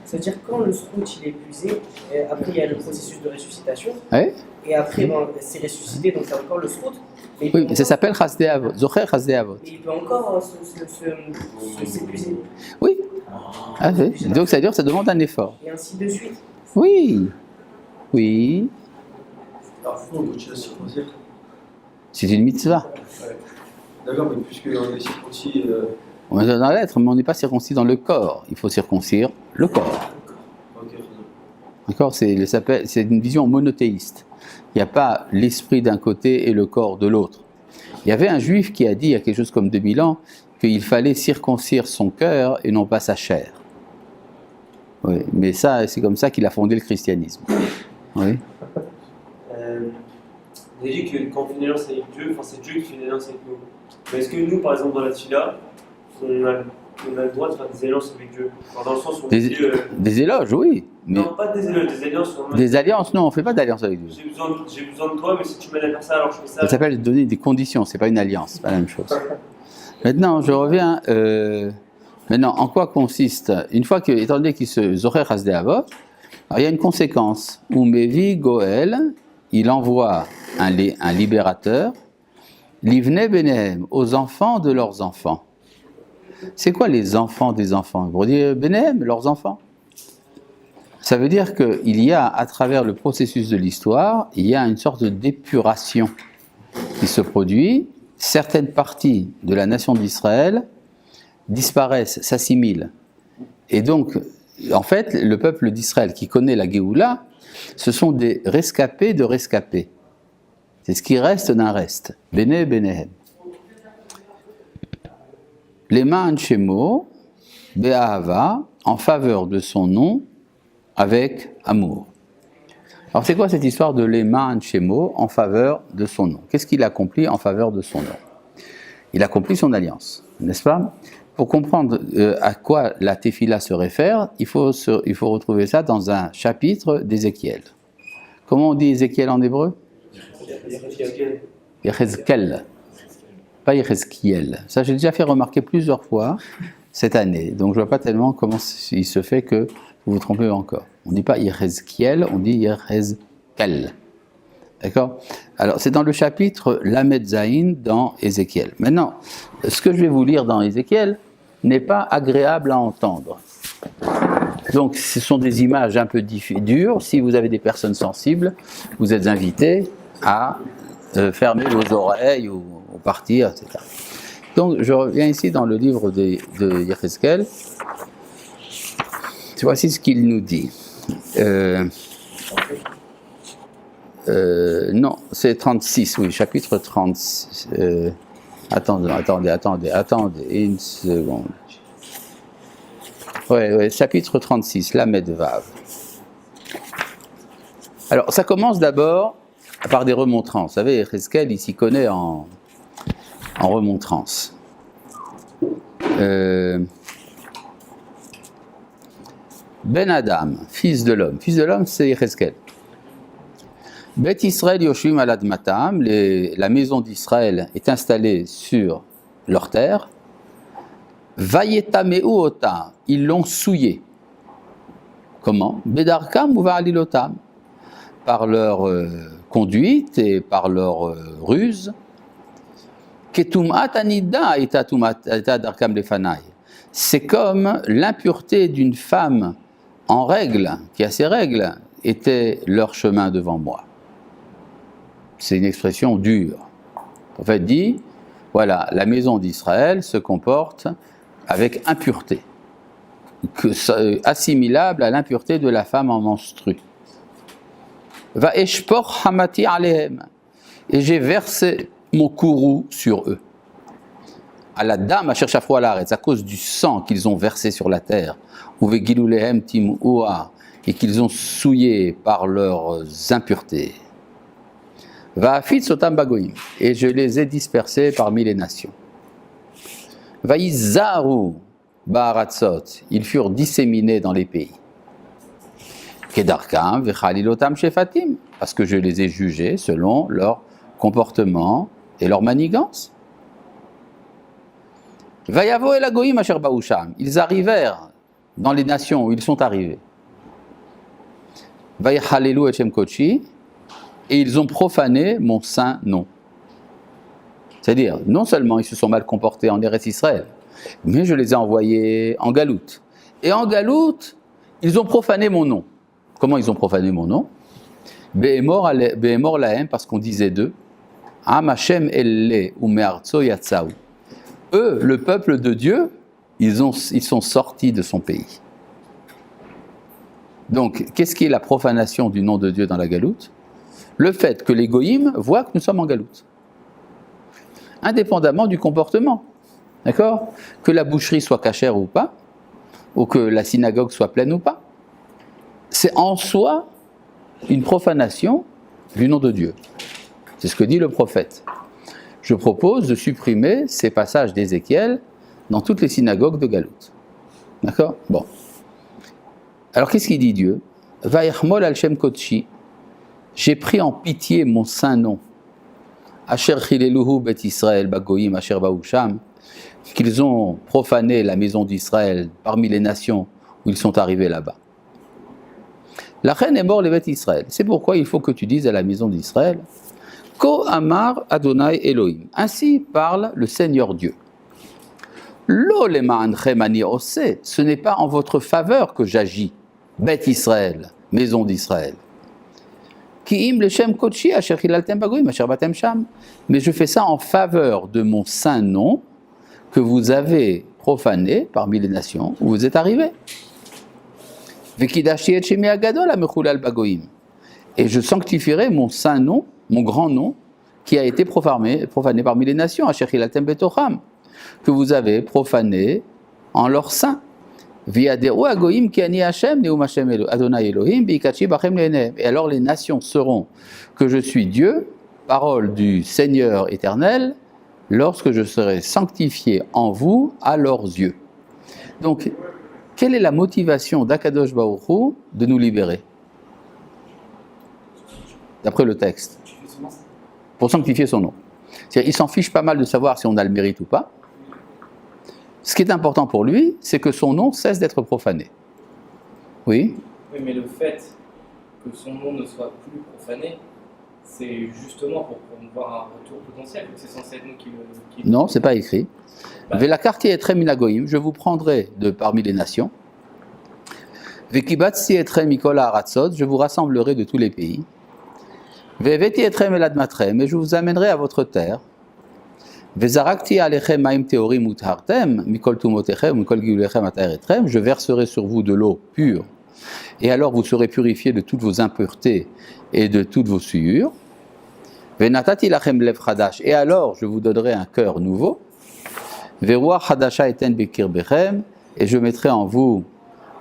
S4: C'est-à-dire quand le srout il est épuisé, après il y a le processus de ressuscitation,
S1: Ouais.
S4: et après c'est ressuscité, donc c'est encore le srout.
S1: Oui, mais ça s'appelle Chasdei Avot. Zocher Chasdei Avot.
S4: Et il peut encore s'épuiser.
S1: Oui. Ah, oui. Donc, c'est-à-dire que ça demande un effort.
S4: Et ainsi de suite.
S1: Oui. Oui.
S5: Alors, on continue à se circoncire.
S1: C'est une mitzvah.
S5: D'accord, mais puisque on est circoncis,
S1: On est dans l'être, mais on n'est pas circoncis dans le corps. Il faut circoncire le corps.
S5: ok,
S1: D'accord? C'est une vision monothéiste. Il n'y a pas l'esprit d'un côté et le corps de l'autre. Il y avait un juif qui a dit il y a quelque chose comme 2000 ans qu'il fallait circoncire son cœur et non pas sa chair. Oui, mais ça, c'est comme ça qu'il a fondé le christianisme. Oui.
S3: On a dit que quand on fait une alliance avec Dieu, enfin c'est Dieu qui fait une alliance avec nous. Mais est-ce que nous, par exemple, dans la Tfila, on a le droit de faire des alliances avec Dieu? Enfin, dans le sens où on dit,
S1: des éloges, oui. Mais
S3: non, pas des éloges, des alliances.
S1: des alliances, non, on ne fait pas d'alliance avec Dieu.
S3: J'ai besoin de toi, mais si tu m'aides à faire ça, alors je fais ça.
S1: Ça s'appelle donner des conditions, c'est pas une alliance, c'est pas la même chose. Maintenant, je reviens. Maintenant, en quoi consiste, une fois que, étant donné qu'il se Zocher Hasde Avot, il y a une conséquence. Où Mevi Goel, il envoie un libérateur, Livne Benehem, aux enfants de leurs enfants. C'est quoi les enfants des enfants? Pour dire Benehem, leurs enfants. Ça veut dire qu'il y a, à travers le processus de l'histoire, il y a une sorte d'épuration qui se produit. Certaines parties de la nation d'Israël disparaissent, s'assimilent. Et donc, en fait, le peuple d'Israël qui connaît la Géoula, ce sont des rescapés de rescapés. C'est ce qui reste d'un reste. Bene Benehem. Leman Shemo, Be'ahava, en faveur de son nom, avec amour. Alors c'est quoi cette histoire de Leman Shemo, en faveur de son nom? Qu'est-ce qu'il accomplit en faveur de son nom? Il accomplit son alliance, n'est-ce pas? Pour comprendre à quoi la Tefila se réfère, il faut retrouver ça dans un chapitre d'Ézéchiel. Comment on dit Ézéchiel en hébreu? Yechezkel. Pas Yechezkiel. Ça, j'ai déjà fait remarquer plusieurs fois cette année. Donc, je ne vois pas tellement comment il se fait que vous vous trompez encore. On ne dit pas Yechezkiel, on dit Yechezkel. D'accord? Alors, c'est dans le chapitre Lamed Zayin dans Ézéchiel. Maintenant, ce que je vais vous lire dans Ézéchiel n'est pas agréable à entendre. Donc, ce sont des images un peu dures. Si vous avez des personnes sensibles, vous êtes invités à fermer vos oreilles ou partir, etc. Donc, je reviens ici dans le livre de Yechezkel. Voici ce qu'il nous dit. Non, c'est 36, oui, chapitre 36. Attendez, une seconde. Ouais, chapitre 36, Lamed Vav. Alors, ça commence d'abord par des remontrances. Vous savez, Yechezkel, il s'y connaît en remontrance. Ben Adam, fils de l'homme. Fils de l'homme, c'est Yechezkel. Bet Israël Yoshim Alad Matam, la maison d'Israël est installée sur leur terre. Vayetameu Ota, ils l'ont souillé. Comment? Bedarkam ou Va'alilotam, par leur conduite et par leur ruse. Ketumat Anida eta Darkam Lefanai. C'est comme l'impureté d'une femme en règle, qui a ses règles, était leur chemin devant moi. C'est une expression dure. En fait, dit, voilà, la maison d'Israël se comporte avec impureté, assimilable à l'impureté de la femme en menstru. Va eshpor hamati alehem, et j'ai versé mon courroux sur eux. À la dame à chercher à l'arrêt, à cause du sang qu'ils ont versé sur la terre, ou vegilulehem timua, et qu'ils ont souillé par leurs impuretés. Va'afit sotam bagoim, et je les ai dispersés parmi les nations. Vaïzaru ba'aratzot, ils furent disséminés dans les pays. Kedarkam vechalilotam shefatim, parce que je les ai jugés selon leur comportement et leur manigance. Vayavo el agoim asher ba'usham, ils arrivèrent dans les nations où ils sont arrivés. Vaychalelu et shem kodeshi, et ils ont profané mon saint nom. C'est-à-dire, non seulement ils se sont mal comportés en Eretz Israël, mais je les ai envoyés en Galoute. Et en Galoute, ils ont profané mon nom. Comment ils ont profané mon nom? Behemor lahem, parce qu'on disait d'eux, Am Hashem elle ou me'artso yatsaou. Eux, le peuple de Dieu, ils sont sortis de son pays. Donc, qu'est-ce qui est la profanation du nom de Dieu dans la Galoute? le fait que les goïms voient que nous sommes en galoute. Indépendamment du comportement. D'accord? Que la boucherie soit cachère ou pas, ou que la synagogue soit pleine ou pas. C'est en soi une profanation du nom de Dieu. C'est ce que dit le prophète. Je propose de supprimer ces passages d'Ézéchiel dans toutes les synagogues de Galoute. D'accord? Bon. Alors qu'est-ce qu'il dit Dieu? Vayachmol al Shem Kodshi. J'ai pris en pitié mon saint nom. Asher chileluhu bet Israël bagoyim asher bausham. Qu'ils ont profané la maison d'Israël parmi les nations où ils sont arrivés là-bas. La reine est mort les bêtes Israël. C'est pourquoi il faut que tu dises à la maison d'Israël Ko Amar Adonai Elohim. Ainsi parle le Seigneur Dieu. Lo lema'anchem ani oseh. Ce n'est pas en votre faveur que j'agis. Bête Israël, maison d'Israël. Ki im leshem kodshi asher hilaltem bagoyim asher batem sham. Mais je fais ça en faveur de mon saint nom que vous avez profané parmi les nations où vous êtes arrivés. Et je sanctifierai mon saint nom, mon grand nom, qui a été profané parmi les nations, que vous avez profané en leur sein. Et alors les nations sauront que je suis Dieu, parole du Seigneur éternel, lorsque je serai sanctifié en vous à leurs yeux. Donc, quelle est la motivation d'Akadosh Baruch Hu de nous libérer? D'après le texte. Pour sanctifier son nom. C'est-à-dire, il s'en fiche pas mal de savoir si on a le mérite ou pas. Ce qui est important pour lui, c'est que son nom cesse d'être profané. Oui?
S4: Oui, mais le fait que son nom ne soit plus profané, c'est justement pour promouvoir un retour potentiel, c'est censé être nous qui le...
S1: Non, c'est pas écrit. Velakarti etrem minagoyim, je vous prendrai de parmi les nations. Vekibatsi etrem mikola haratzot, je vous rassemblerai de tous les pays. Veveti etrem eladmatrem, et je vous amènerai à votre terre. Vezarakti alechem maim teorim uthartem, mikol tumotechem, mikol giulechem ataeretrem, je verserai sur vous de l'eau pure. Et alors vous serez purifiés de toutes vos impuretés et de toutes vos souillures. Venatati lachem lev chadash, et alors je vous donnerai un cœur nouveau. Veruach chadasha eten bekir bechem, et je mettrai en vous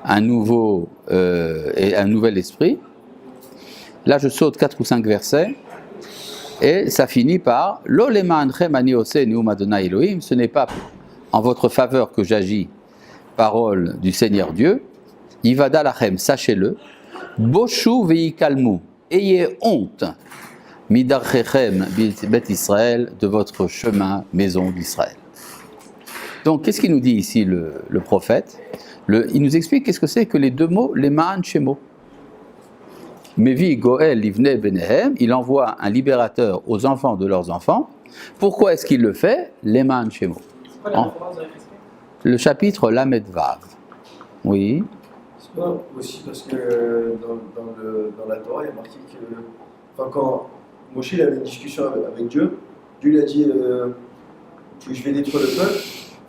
S1: un nouveau et un nouvel esprit. Là je saute 4 ou 5 versets et ça finit par Lo lema'anchem ani oseh neum Adonai Elohim, ce n'est pas en votre faveur que j'agis, parole du Seigneur Dieu. Yivada lachem, sachez-le, Boshu veikalmu, ayez honte, Midarchechem bet Israël, de votre chemin, maison d'Israël. Donc, qu'est-ce qu'il nous dit ici le prophète? Il nous explique qu'est-ce que c'est que les deux mots, les ma'an shemo. Mevi Goel livne benehem, il envoie un libérateur aux enfants de leurs enfants. Pourquoi est-ce qu'il le fait? Les ma'an shemo.
S4: C'est quoi la référence de la question?
S1: Le chapitre Lamed Vav. Oui.
S5: C'est pas aussi parce que dans la Torah, il y a marqué que quand Moshe il avait une discussion avec Dieu, Dieu lui a dit que je vais détruire le peuple.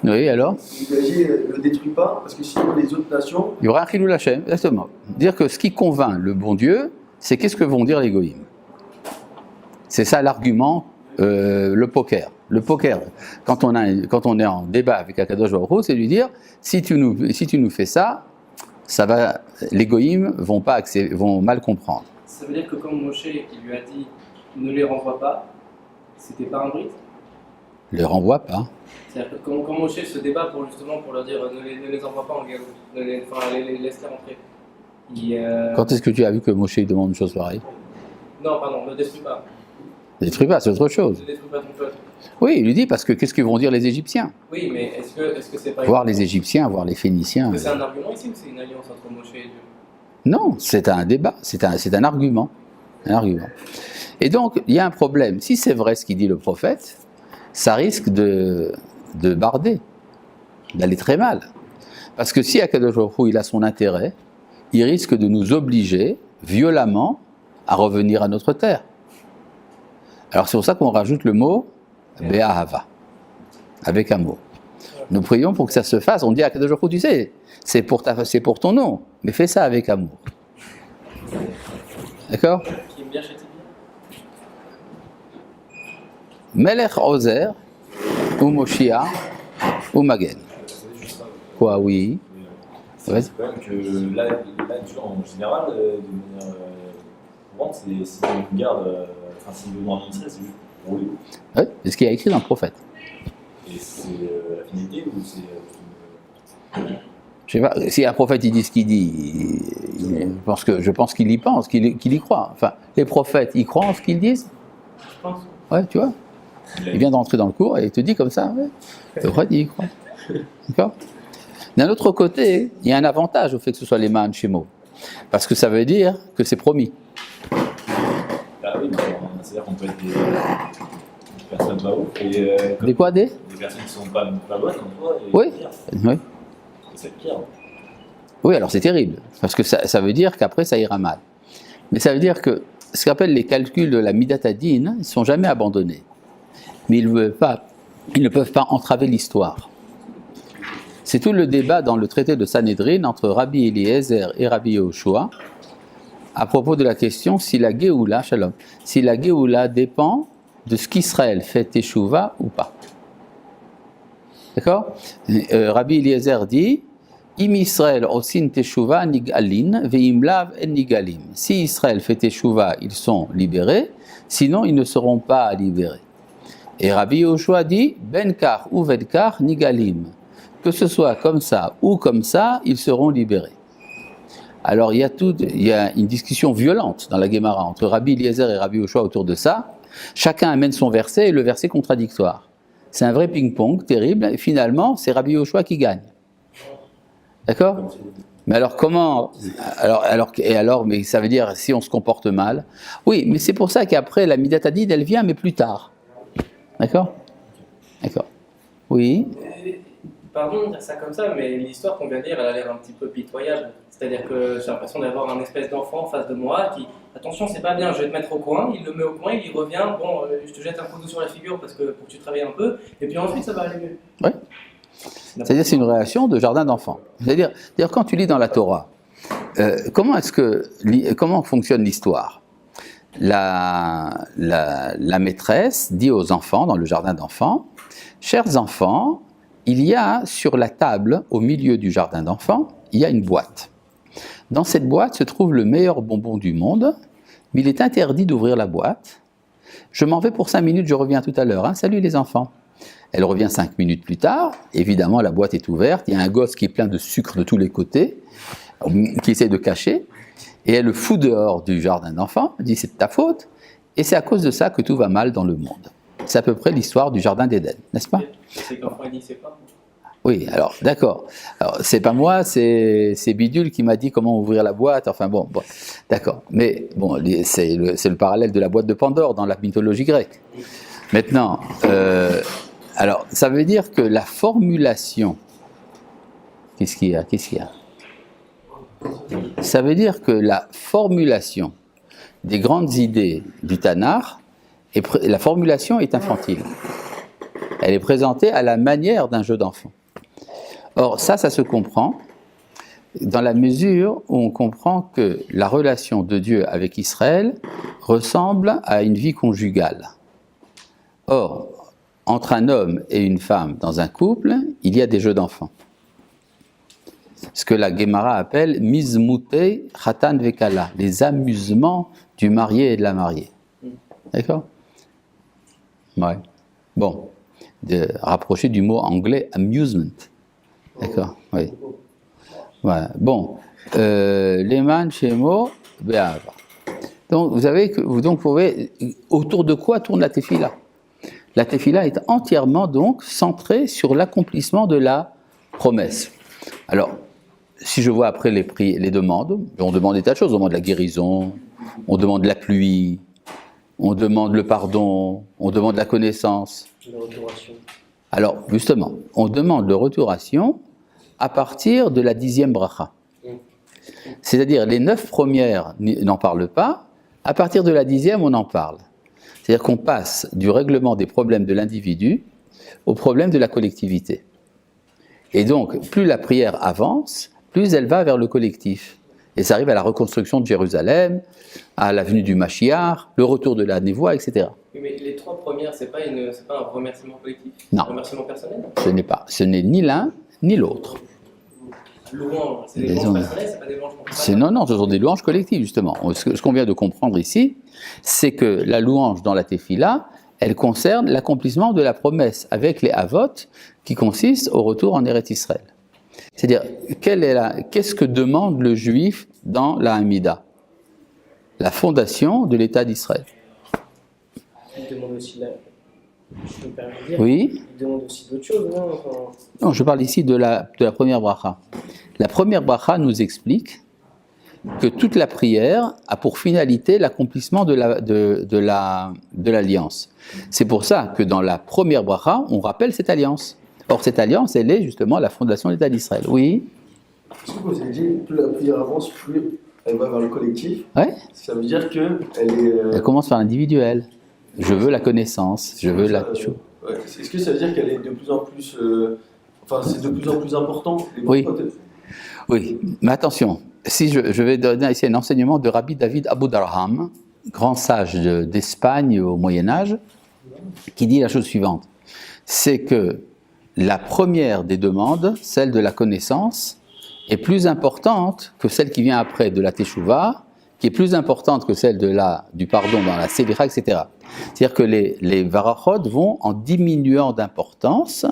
S1: Oui, alors?
S5: Il lui a dit ne le détruis pas parce que sinon les autres nations.
S1: Il y aura un chilul Hashem, exactement. Dire que ce qui convainc le bon Dieu, c'est qu'est-ce que vont dire les goïms. C'est ça l'argument, le poker. Le poker, quand on est en débat avec Akadosh Baruch Hu, c'est lui dire si tu nous fais ça, va, les goïms vont mal comprendre.
S4: Ça veut dire que comme Moshe il lui a dit ne les renvoie pas, c'était pas un brite?
S1: Ne les renvoie pas.
S4: C'est-à-dire que quand Moshe se débat pour leur dire ne les envoie pas en galoute, laisse-les rentrer.
S1: Quand est-ce que tu as vu que Moshe demande une chose pareille?
S4: Non, pardon, ne détruis pas.
S1: Ne détruis pas, c'est autre chose.
S4: Ne détruis pas ton peuple.
S1: Oui, il lui dit parce que qu'est-ce qu'ils vont dire les Égyptiens?
S4: Oui, mais est-ce que c'est pas...
S1: Voir les Égyptiens, voir les Phéniciens.
S4: C'est un argument ici ou c'est une alliance entre Moshe et Dieu?
S1: Non, c'est un débat, c'est un argument. Un argument. Et donc, il y a un problème. Si c'est vrai ce qu'il dit le prophète, ça risque de barder, d'aller très mal. Parce que si Akadosh Baruch Hu, il a son intérêt, il risque de nous obliger violemment à revenir à notre terre. Alors c'est pour ça qu'on rajoute le mot Be'ahava, avec amour. Nous prions pour que ça se fasse. On dit à Akadosh Baruch Hu, tu sais, c'est pour ton nom, mais fais ça avec amour. D'accord?
S4: Qui aime bien châtie
S1: Melech Ozer, ou Moshiach, ou Magen. Quoi, oui. Vas-y.
S2: C'est quand même que là, tu vois, en général, de manière courante, c'est une garde, enfin, s'il veut dans l'Israël, c'est juste pour lui.
S1: Oui, c'est ce qu'il y a écrit dans le prophète.
S2: Et c'est la finalité ou c'est.
S1: Je sais pas, si un prophète il dit ce qu'il dit, je pense qu'il y pense, qu'il y croit. Enfin, les prophètes, ils croient en ce qu'ils disent.
S4: Je pense.
S1: Ouais, tu vois. Il vient d'entrer dans le cours et il te dit comme ça, ouais. Le prophète, il y croit. D'accord. D'un autre côté, il y a un avantage au fait que ce soit les Ma'an Shemo. Parce que ça veut dire que c'est promis.
S2: Ah oui, c'est-à-dire qu'on peut être des personnes pas ouf et
S1: Des quoi, des
S2: personnes qui sont pas bonnes en toi. Et
S1: Oui.
S2: pire.
S1: Oui.
S2: C'est pire.
S1: Oui, alors c'est terrible, parce que ça veut dire qu'après ça ira mal. Mais ça veut dire que ce qu'on appelle les calculs de la Midatadine, ils ne sont jamais abandonnés. Mais ils ne peuvent pas entraver l'histoire. C'est tout le débat dans le traité de Sanhédrin entre Rabbi Eliezer et Rabbi Yehoshua à propos de la question si la Géoula, Shalom, si la Géoula dépend de ce qu'Israël fait Teshuvah ou pas. D'accord. Rabbi Eliezer dit Im Israël osin Teshuvah nigalin ve'im lav en nigalim. Si Israël fait Teshuvah, ils sont libérés, sinon ils ne seront pas libérés. Et Rabbi Yehoshua dit Benkar ou Vedkar nigalim. Que ce soit comme ça ou comme ça, ils seront libérés. Alors il y a une discussion violente dans la Gemara entre Rabbi Eliezer et Rabbi Yehoshua autour de ça. Chacun amène son verset et le verset contradictoire. C'est un vrai ping-pong terrible, et finalement, c'est Rabbi Yehoshua qui gagne. D'accord? Mais alors comment... mais ça veut dire si on se comporte mal. Oui, mais c'est pour ça qu'après, la Midatadid, elle vient, mais plus tard. D'accord? D'accord. Oui.
S4: Pardon de dire ça comme ça, mais l'histoire qu'on vient de dire, elle a l'air un petit peu pitoyable. C'est-à-dire que j'ai l'impression d'avoir un espèce d'enfant en face de moi qui, attention, c'est pas bien, je vais te mettre au coin, il le met au coin, il y revient, bon, je te jette un coup d'eau sur la figure pour que tu travailles un peu, et puis ensuite ça va aller mieux.
S1: Oui. C'est-à-dire c'est une réaction de jardin d'enfant. C'est-à-dire quand tu lis dans la Torah, comment fonctionne l'histoire? La maîtresse dit aux enfants dans le jardin d'enfants, chers enfants, il y a sur la table, au milieu du jardin d'enfants, il y a une boîte. Dans cette boîte se trouve le meilleur bonbon du monde, mais il est interdit d'ouvrir la boîte. Je m'en vais pour 5 minutes, je reviens tout à l'heure. Hein. Salut les enfants. Elle revient 5 minutes plus tard. Évidemment, la boîte est ouverte. Il y a un gosse qui est plein de sucre de tous les côtés, qui essaie de cacher. Et elle le fout dehors du jardin d'enfants. Elle dit c'est de ta faute. Et c'est à cause de ça que tout va mal dans le monde. C'est à peu près l'histoire du jardin d'Éden, n'est-ce pas?
S4: C'est que l'enfant il dit c'est pas.
S1: Oui, alors d'accord. Alors c'est pas moi, c'est Bidule qui m'a dit comment ouvrir la boîte. Enfin bon, d'accord. Mais bon, c'est le parallèle de la boîte de Pandore dans la mythologie grecque. Maintenant, alors ça veut dire que la formulation, qu'est-ce qu'il y a? Ça veut dire que la formulation des grandes idées du Tanakh, la formulation est infantile. Elle est présentée à la manière d'un jeu d'enfant. Or, ça se comprend dans la mesure où on comprend que la relation de Dieu avec Israël ressemble à une vie conjugale. Or, entre un homme et une femme dans un couple, il y a des jeux d'enfants. Ce que la Gemara appelle « mizmutei chatan vekala », les amusements du marié et de la mariée. D'accord? Ouais. Bon, de rapprocher du mot anglais « amusement ». D'accord, oui. Voilà. Bon, Leman Shemo Be'ava. Donc, vous pouvez, autour de quoi tourne la tefila? La tefila est entièrement donc centrée sur l'accomplissement de la promesse. Alors, si je vois après les demandes, on demande des tas de choses. On demande la guérison, on demande la pluie, on demande le pardon, on demande la connaissance.
S4: La retoration.
S1: Alors, justement, on demande le retoration à partir de la 10e bracha. C'est-à-dire, les 9 premières n'en parlent pas, à partir de la 10e, on en parle. C'est-à-dire qu'on passe du règlement des problèmes de l'individu au problème de la collectivité. Et donc, plus la prière avance, plus elle va vers le collectif. Et ça arrive à la reconstruction de Jérusalem, à la venue du Mashiach, le retour de la névoie, etc.
S4: Oui, mais les 3 premières, c'est pas un remerciement collectif?
S1: Non.
S4: Un remerciement personnel?
S1: Ce n'est ni l'un ni l'autre.
S4: Louange, c'est des
S1: Les
S4: louanges
S1: hommes.
S4: personnelles, c'est pas des louanges qu'on
S1: Non, ce sont des louanges collectives, justement. Ce qu'on vient de comprendre ici, c'est que la louange dans la Tefila, elle concerne l'accomplissement de la promesse avec les Havot, qui consiste au retour en Eretz Israël. C'est-à-dire, qu'est-ce que demande le juif dans la Hamida? La fondation de l'État d'Israël.
S4: Il demande aussi je peux me permettre de dire,
S1: Oui?
S4: il demande aussi d'autres choses, non? Enfin,
S1: Non, je parle ici de la première bracha. La première bracha nous explique que toute la prière a pour finalité l'accomplissement de l'alliance. C'est pour ça que dans la première bracha, on rappelle cette alliance. Or, cette alliance, elle est justement la fondation de l'État d'Israël. Oui?
S5: Est-ce que vous avez dit, plus la prière avance, plus elle va vers le collectif?
S1: Ouais.
S5: Ça veut dire qu'elle est...
S1: Elle commence par l'individuel. Je veux la connaissance, je veux la...
S5: Ouais. Est-ce que ça veut dire qu'elle est de plus en plus... Enfin, c'est de plus en plus important les
S1: Oui.
S5: bracha?
S1: Oui, mais attention, si je vais donner ici un enseignement de Rabbi David Abu Darham, grand sage d'Espagne au Moyen-Âge, qui dit la chose suivante, c'est que la première des demandes, celle de la connaissance, est plus importante que celle qui vient après de la Teshuvah, qui est plus importante que celle du pardon dans la Selicha, etc. C'est-à-dire que les varachot vont en diminuant d'importance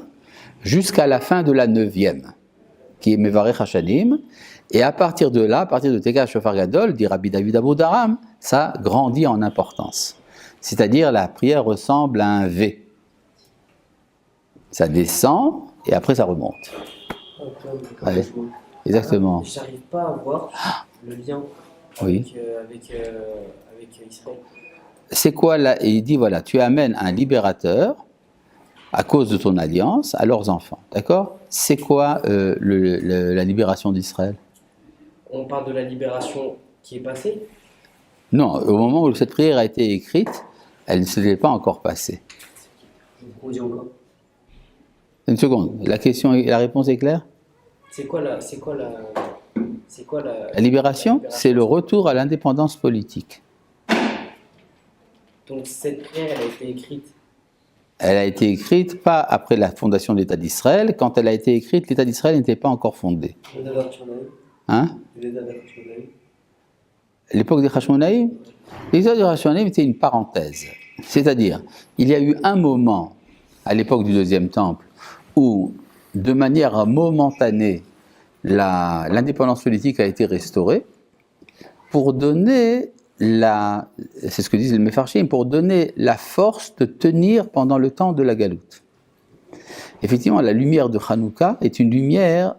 S1: jusqu'à la fin de la 9e, qui est Mevarech Hashanim, et à partir de là, à partir de Tekah Shofar Gadol, dit Rabbi David Abu Darham, ça grandit en importance. C'est-à-dire la prière ressemble à un V. Ça descend et après ça remonte. Ouais, exactement.
S4: J'arrive pas à voir le lien
S1: Oui.
S4: avec Israël.
S1: C'est quoi là? Il dit voilà, tu amènes un libérateur à cause de ton alliance à leurs enfants. D'accord? C'est quoi la libération d'Israël?
S4: On parle de la libération qui est passée.
S1: Non, au moment où cette prière a été écrite, elle ne s'était pas encore passée.
S4: On dit encore.
S1: Une seconde, la réponse est claire?
S4: La
S1: libération, c'est le retour à l'indépendance politique.
S4: Donc cette prière, elle a été écrite.
S1: Elle a été écrite pas après la fondation de l'État d'Israël. Quand elle a été écrite, l'État d'Israël n'était pas encore fondé. Hein? L'époque des Hashmonaïm? L'époque des Hashmonaïm était une parenthèse. C'est-à-dire, il y a eu un moment, à l'époque du Deuxième Temple, où, de manière momentanée, l'indépendance politique a été restaurée pour donner c'est ce que disent les Mefarshim, pour donner la force de tenir pendant le temps de la galoute. Effectivement, la lumière de Hanouka est une lumière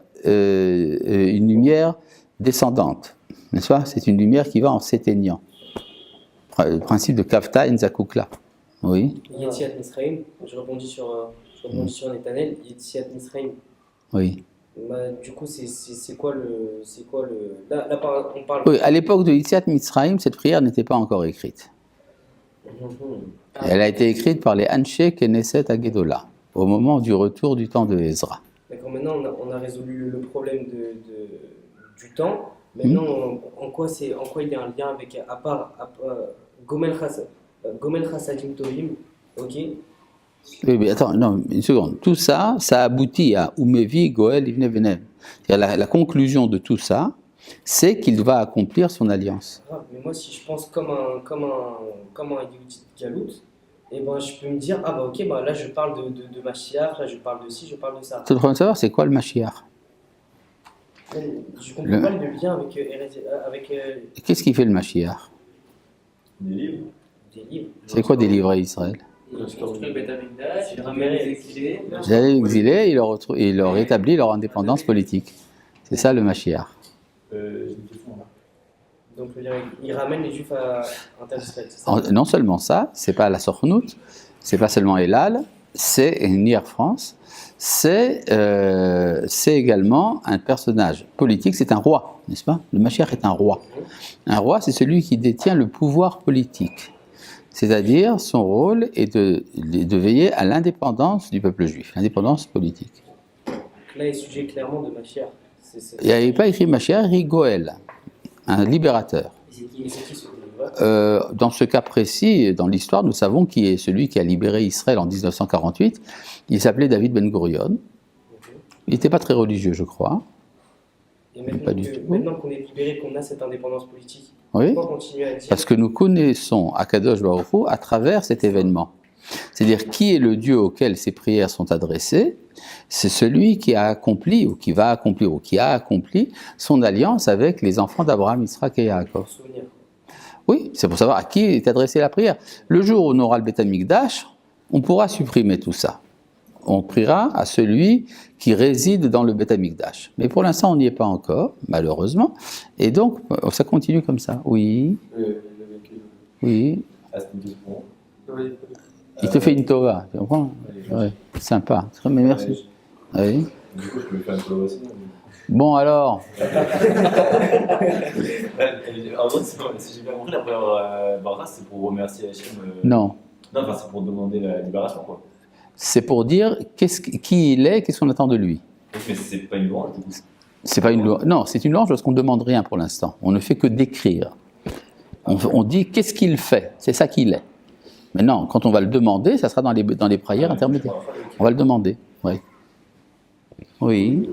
S1: descendante, n'est-ce pas? C'est une lumière qui va en s'éteignant. Le principe de Kafta en Zakukla. Oui.
S4: Yetziat Misraïm, je rebondis sur Netanel, Yetziat Misraïm.
S1: Oui.
S4: Bah, du coup, c'est quoi le là on parle.
S1: Oui, à l'époque de Yetziat Mitzrayim, cette prière n'était pas encore écrite. Elle a été écrite par les Anshe Knesset Agedola, au moment du retour du temps de Ezra.
S4: D'accord, maintenant on a résolu le problème du temps. Maintenant, en quoi il y a un lien avec, à part Gomel Chassadim Tovim, ok?
S1: Oui, mais attends, non, une seconde. Tout ça, ça aboutit à Umevi Goel Ivne Venem. La conclusion de tout ça, c'est qu'il va accomplir son alliance.
S4: Ah, mais moi, si je pense comme un Yehudi Galout, eh ben, je peux me dire, ah bah ok, bah là je parle de Mashiach, là je parle de ci, je parle de ça.
S1: Tu es en train de savoir, c'est quoi le Mashiach?
S4: Je comprends pas le lien avec
S1: Qu'est-ce qui fait le Mashiach?
S2: Des livres.
S4: des livres.
S1: C'est quoi délivrer Israël?
S4: Il construit le Beth Amikdash, il ramène les exilés.
S1: Les exilés, il leur rétablit leur indépendance politique. C'est ça le Mashiach.
S2: J'ai une question là.
S4: Donc il ramène les Juifs à Inter-Israël.
S1: Non seulement ça, c'est pas la Sornout, c'est pas seulement Elal, c'est Nier France, c'est également un personnage politique, c'est un roi, n'est-ce pas? Le Mashiach est un roi. Un roi, c'est celui qui détient le pouvoir politique. C'est-à-dire, son rôle est de veiller à l'indépendance du peuple juif, l'indépendance politique.
S4: Là, il est sujet clairement de Mashiach.
S1: Il n'y avait pas écrit Mashiach, il écrit Goël. un libérateur.
S4: Mais c'est qui ce libérateur?
S1: Dans ce cas précis, dans l'histoire, nous savons qui est celui qui a libéré Israël en 1948. Il s'appelait David Ben Gurion. Il n'était pas très religieux, je crois.
S4: Et
S1: Pas du tout.
S4: maintenant qu'on est libéré, qu'on a cette indépendance politique,
S1: Oui.
S4: pourquoi continuer à dire
S1: Parce que nous connaissons Akadosh Baruch Hu à travers cet événement. C'est-à-dire, qui est le Dieu auquel ces prières sont adressées? C'est celui qui a accompli, ou qui va accomplir, ou qui a accompli son alliance avec les enfants d'Abraham, Israël et Yaakov.
S4: pour souvenir?
S1: Oui, c'est pour savoir à qui est adressée la prière. Le jour où on aura le Beth Amikdash, on pourra supprimer tout ça. On priera à celui qui réside dans le Beth Amikdash. Mais pour l'instant, on n'y est pas encore, malheureusement. Et donc, ça continue comme ça. Oui, oui.
S2: Ah, c'était deux points.
S1: Il te fait une tova, tu comprends? Ouais, sympa. Mais merci. Oui.
S2: Du coup, je peux lui faire une tova aussi.
S1: Bon, alors,
S2: En gros, si j'ai bien compris, la première barra, c'est pour remercier Hachem.
S1: non.
S2: Non, enfin, c'est pour demander la libération, quoi.
S1: C'est pour dire qui il est, qu'est-ce qu'on attend de lui.
S2: Mais c'est pas une louange, du coup.
S1: C'est pas une louange. Non, c'est une louange parce qu'on ne demande rien pour l'instant. On ne fait que décrire. On dit qu'est-ce qu'il fait. C'est ça qu'il est. Maintenant, quand on va le demander, ça sera dans les prières intermédiaires. On va le demander. Oui. Oui.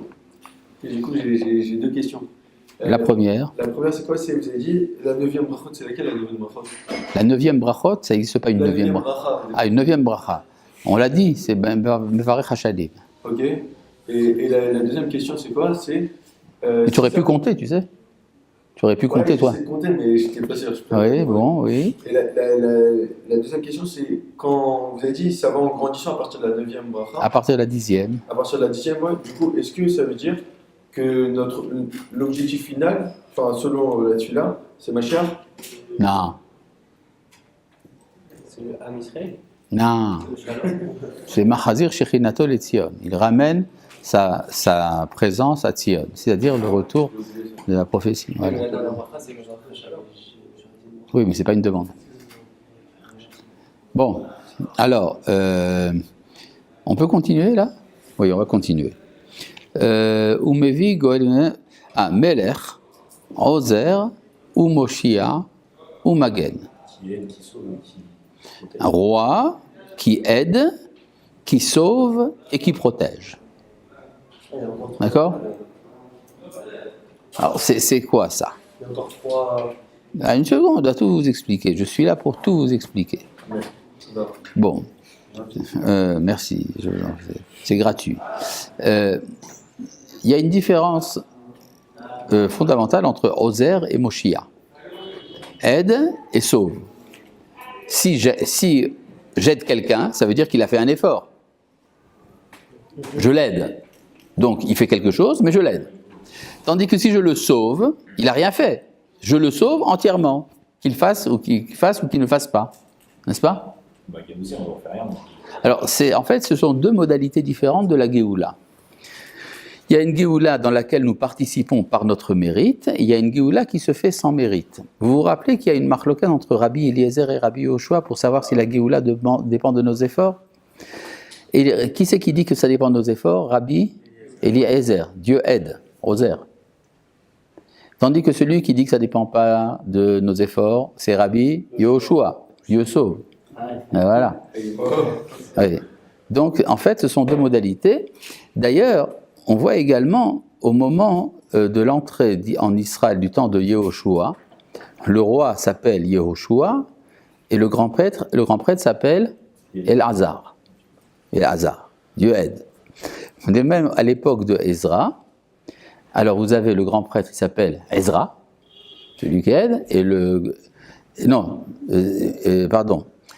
S5: Et du coup, j'ai deux questions.
S1: La première.
S5: La première, c'est quoi? Vous avez dit, la 9e brachot, c'est laquelle la 9e brachot?
S1: La 9e brachot, ça n'existe pas une
S5: La
S1: 9e
S5: 9e
S1: bracha.
S5: bracha.
S1: Ah, une 9e bracha. On l'a dit, c'est Mevarech Hashadim.
S5: Ok. Et la deuxième question, c'est quoi? C'est.
S1: Mais tu aurais pu compter, tu sais. Tu aurais pu compter, toi.
S5: J'essaie de compter, mais j'étais pas sûr.
S1: Oui, bon, oui.
S5: Et la deuxième question, c'est quand vous avez dit ça va en grandissant à partir de la 9e bracha,
S1: À partir de la 10e.
S5: à partir de la 10e, ouais, du coup, est-ce que ça veut dire que l'objectif final, enfin selon la Tfila, c'est Mashiach?
S1: Non,
S4: C'est le Ham Israël.
S1: non.
S4: Le Shalom.
S1: C'est Mahazir Shechinato et Tzion. Il ramène sa présence à Tzion, c'est-à-dire le retour de la prophétie.
S4: Mais
S1: Voilà.
S4: la dernière bracha, c'est que je rappelle le Shalom.
S1: Oui, mais ce n'est pas une demande. Bon, alors, on peut continuer là? Oui, on va continuer. Umevi Goel Melech, Ozer, ou Moshia, ou Magen.
S2: Qui aide, qui sauve, qui protège.
S1: Un roi qui aide, qui sauve et qui protège. D'accord? Alors, c'est quoi ça?
S4: Il y a encore trois.
S1: Ah, une seconde, on doit tout vous expliquer. Je suis là pour tout vous expliquer. Bon. Merci. C'est gratuit. Il y a une différence fondamentale entre Ozer et Moshia. Aide et sauve. Si j'aide quelqu'un, ça veut dire qu'il a fait un effort. Je l'aide. Donc, il fait quelque chose, mais je l'aide. Tandis que si je le sauve, il n'a rien fait. Je le sauve entièrement, qu'il fasse ou qu'il ne fasse pas. N'est-ce pas?
S2: Bah, Géoussi, on ne fait rien.
S1: Alors, en fait, ce sont deux modalités différentes de la Géoula. Il y a une Géoula dans laquelle nous participons par notre mérite, et il y a une Géoula qui se fait sans mérite. Vous vous rappelez qu'il y a une marloquette entre Rabbi Eliezer et Rabbi Yoshua pour savoir si la Géoula dépend de nos efforts? Et qui c'est qui dit que ça dépend de nos efforts? Rabbi Eliezer, Dieu aide, Ozer. Tandis que celui qui dit que ça ne dépend pas de nos efforts, c'est Rabbi Yoshua, Dieu sauve. Et voilà. Oui. Donc, en fait, ce sont deux modalités. D'ailleurs, on voit également, au moment de l'entrée en Israël du temps de Yehoshua, le roi s'appelle Yehoshua et le grand prêtre s'appelle El-Hazar. El-Hazar, Dieu aide. De même, à l'époque de Ezra, alors vous avez le grand prêtre qui s'appelle Ezra, celui qui aide, et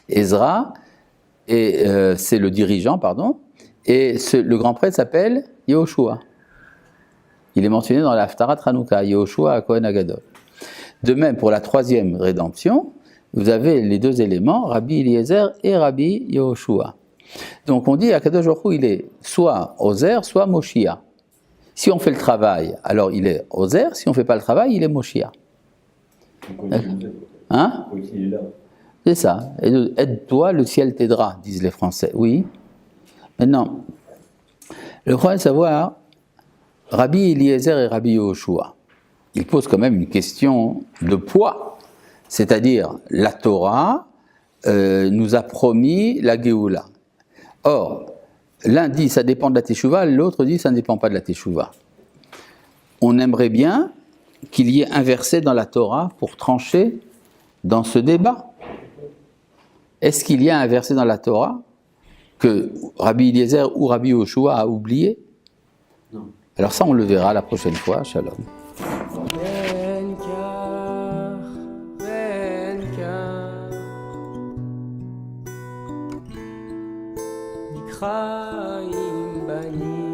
S1: Ezra, et c'est le dirigeant, pardon, et le grand prêtre s'appelle Yehoshua. Il est mentionné dans l'Haftarat Hanouka, Yehoshua à Kohen Agadol. De même, pour la troisième rédemption, vous avez les deux éléments, Rabbi Eliezer et Rabbi Yehoshua. Donc on dit à Kadosh Baruch Hu, il est soit Ozer, soit Moshia. Si on fait le travail, alors il est Ozer, si on ne fait pas le travail, il est Moshia. Hein? C'est ça. Aide-toi, le ciel t'aidera, disent les Français. Oui. Maintenant, le problème de savoir, Rabbi Eliezer et Rabbi Yehoshua, il pose quand même une question de poids. C'est-à-dire, la Torah nous a promis la Géoula. Or, l'un dit ça dépend de la Teshuvah, l'autre dit ça ne dépend pas de la Teshuvah. On aimerait bien qu'il y ait un verset dans la Torah pour trancher dans ce débat. Est-ce qu'il y a un verset dans la Torah que Rabbi Eliezer ou Rabbi Yoshua a oublié?
S2: Non.
S1: Alors ça, on le verra la prochaine fois. Shalom.
S6: חיים בנים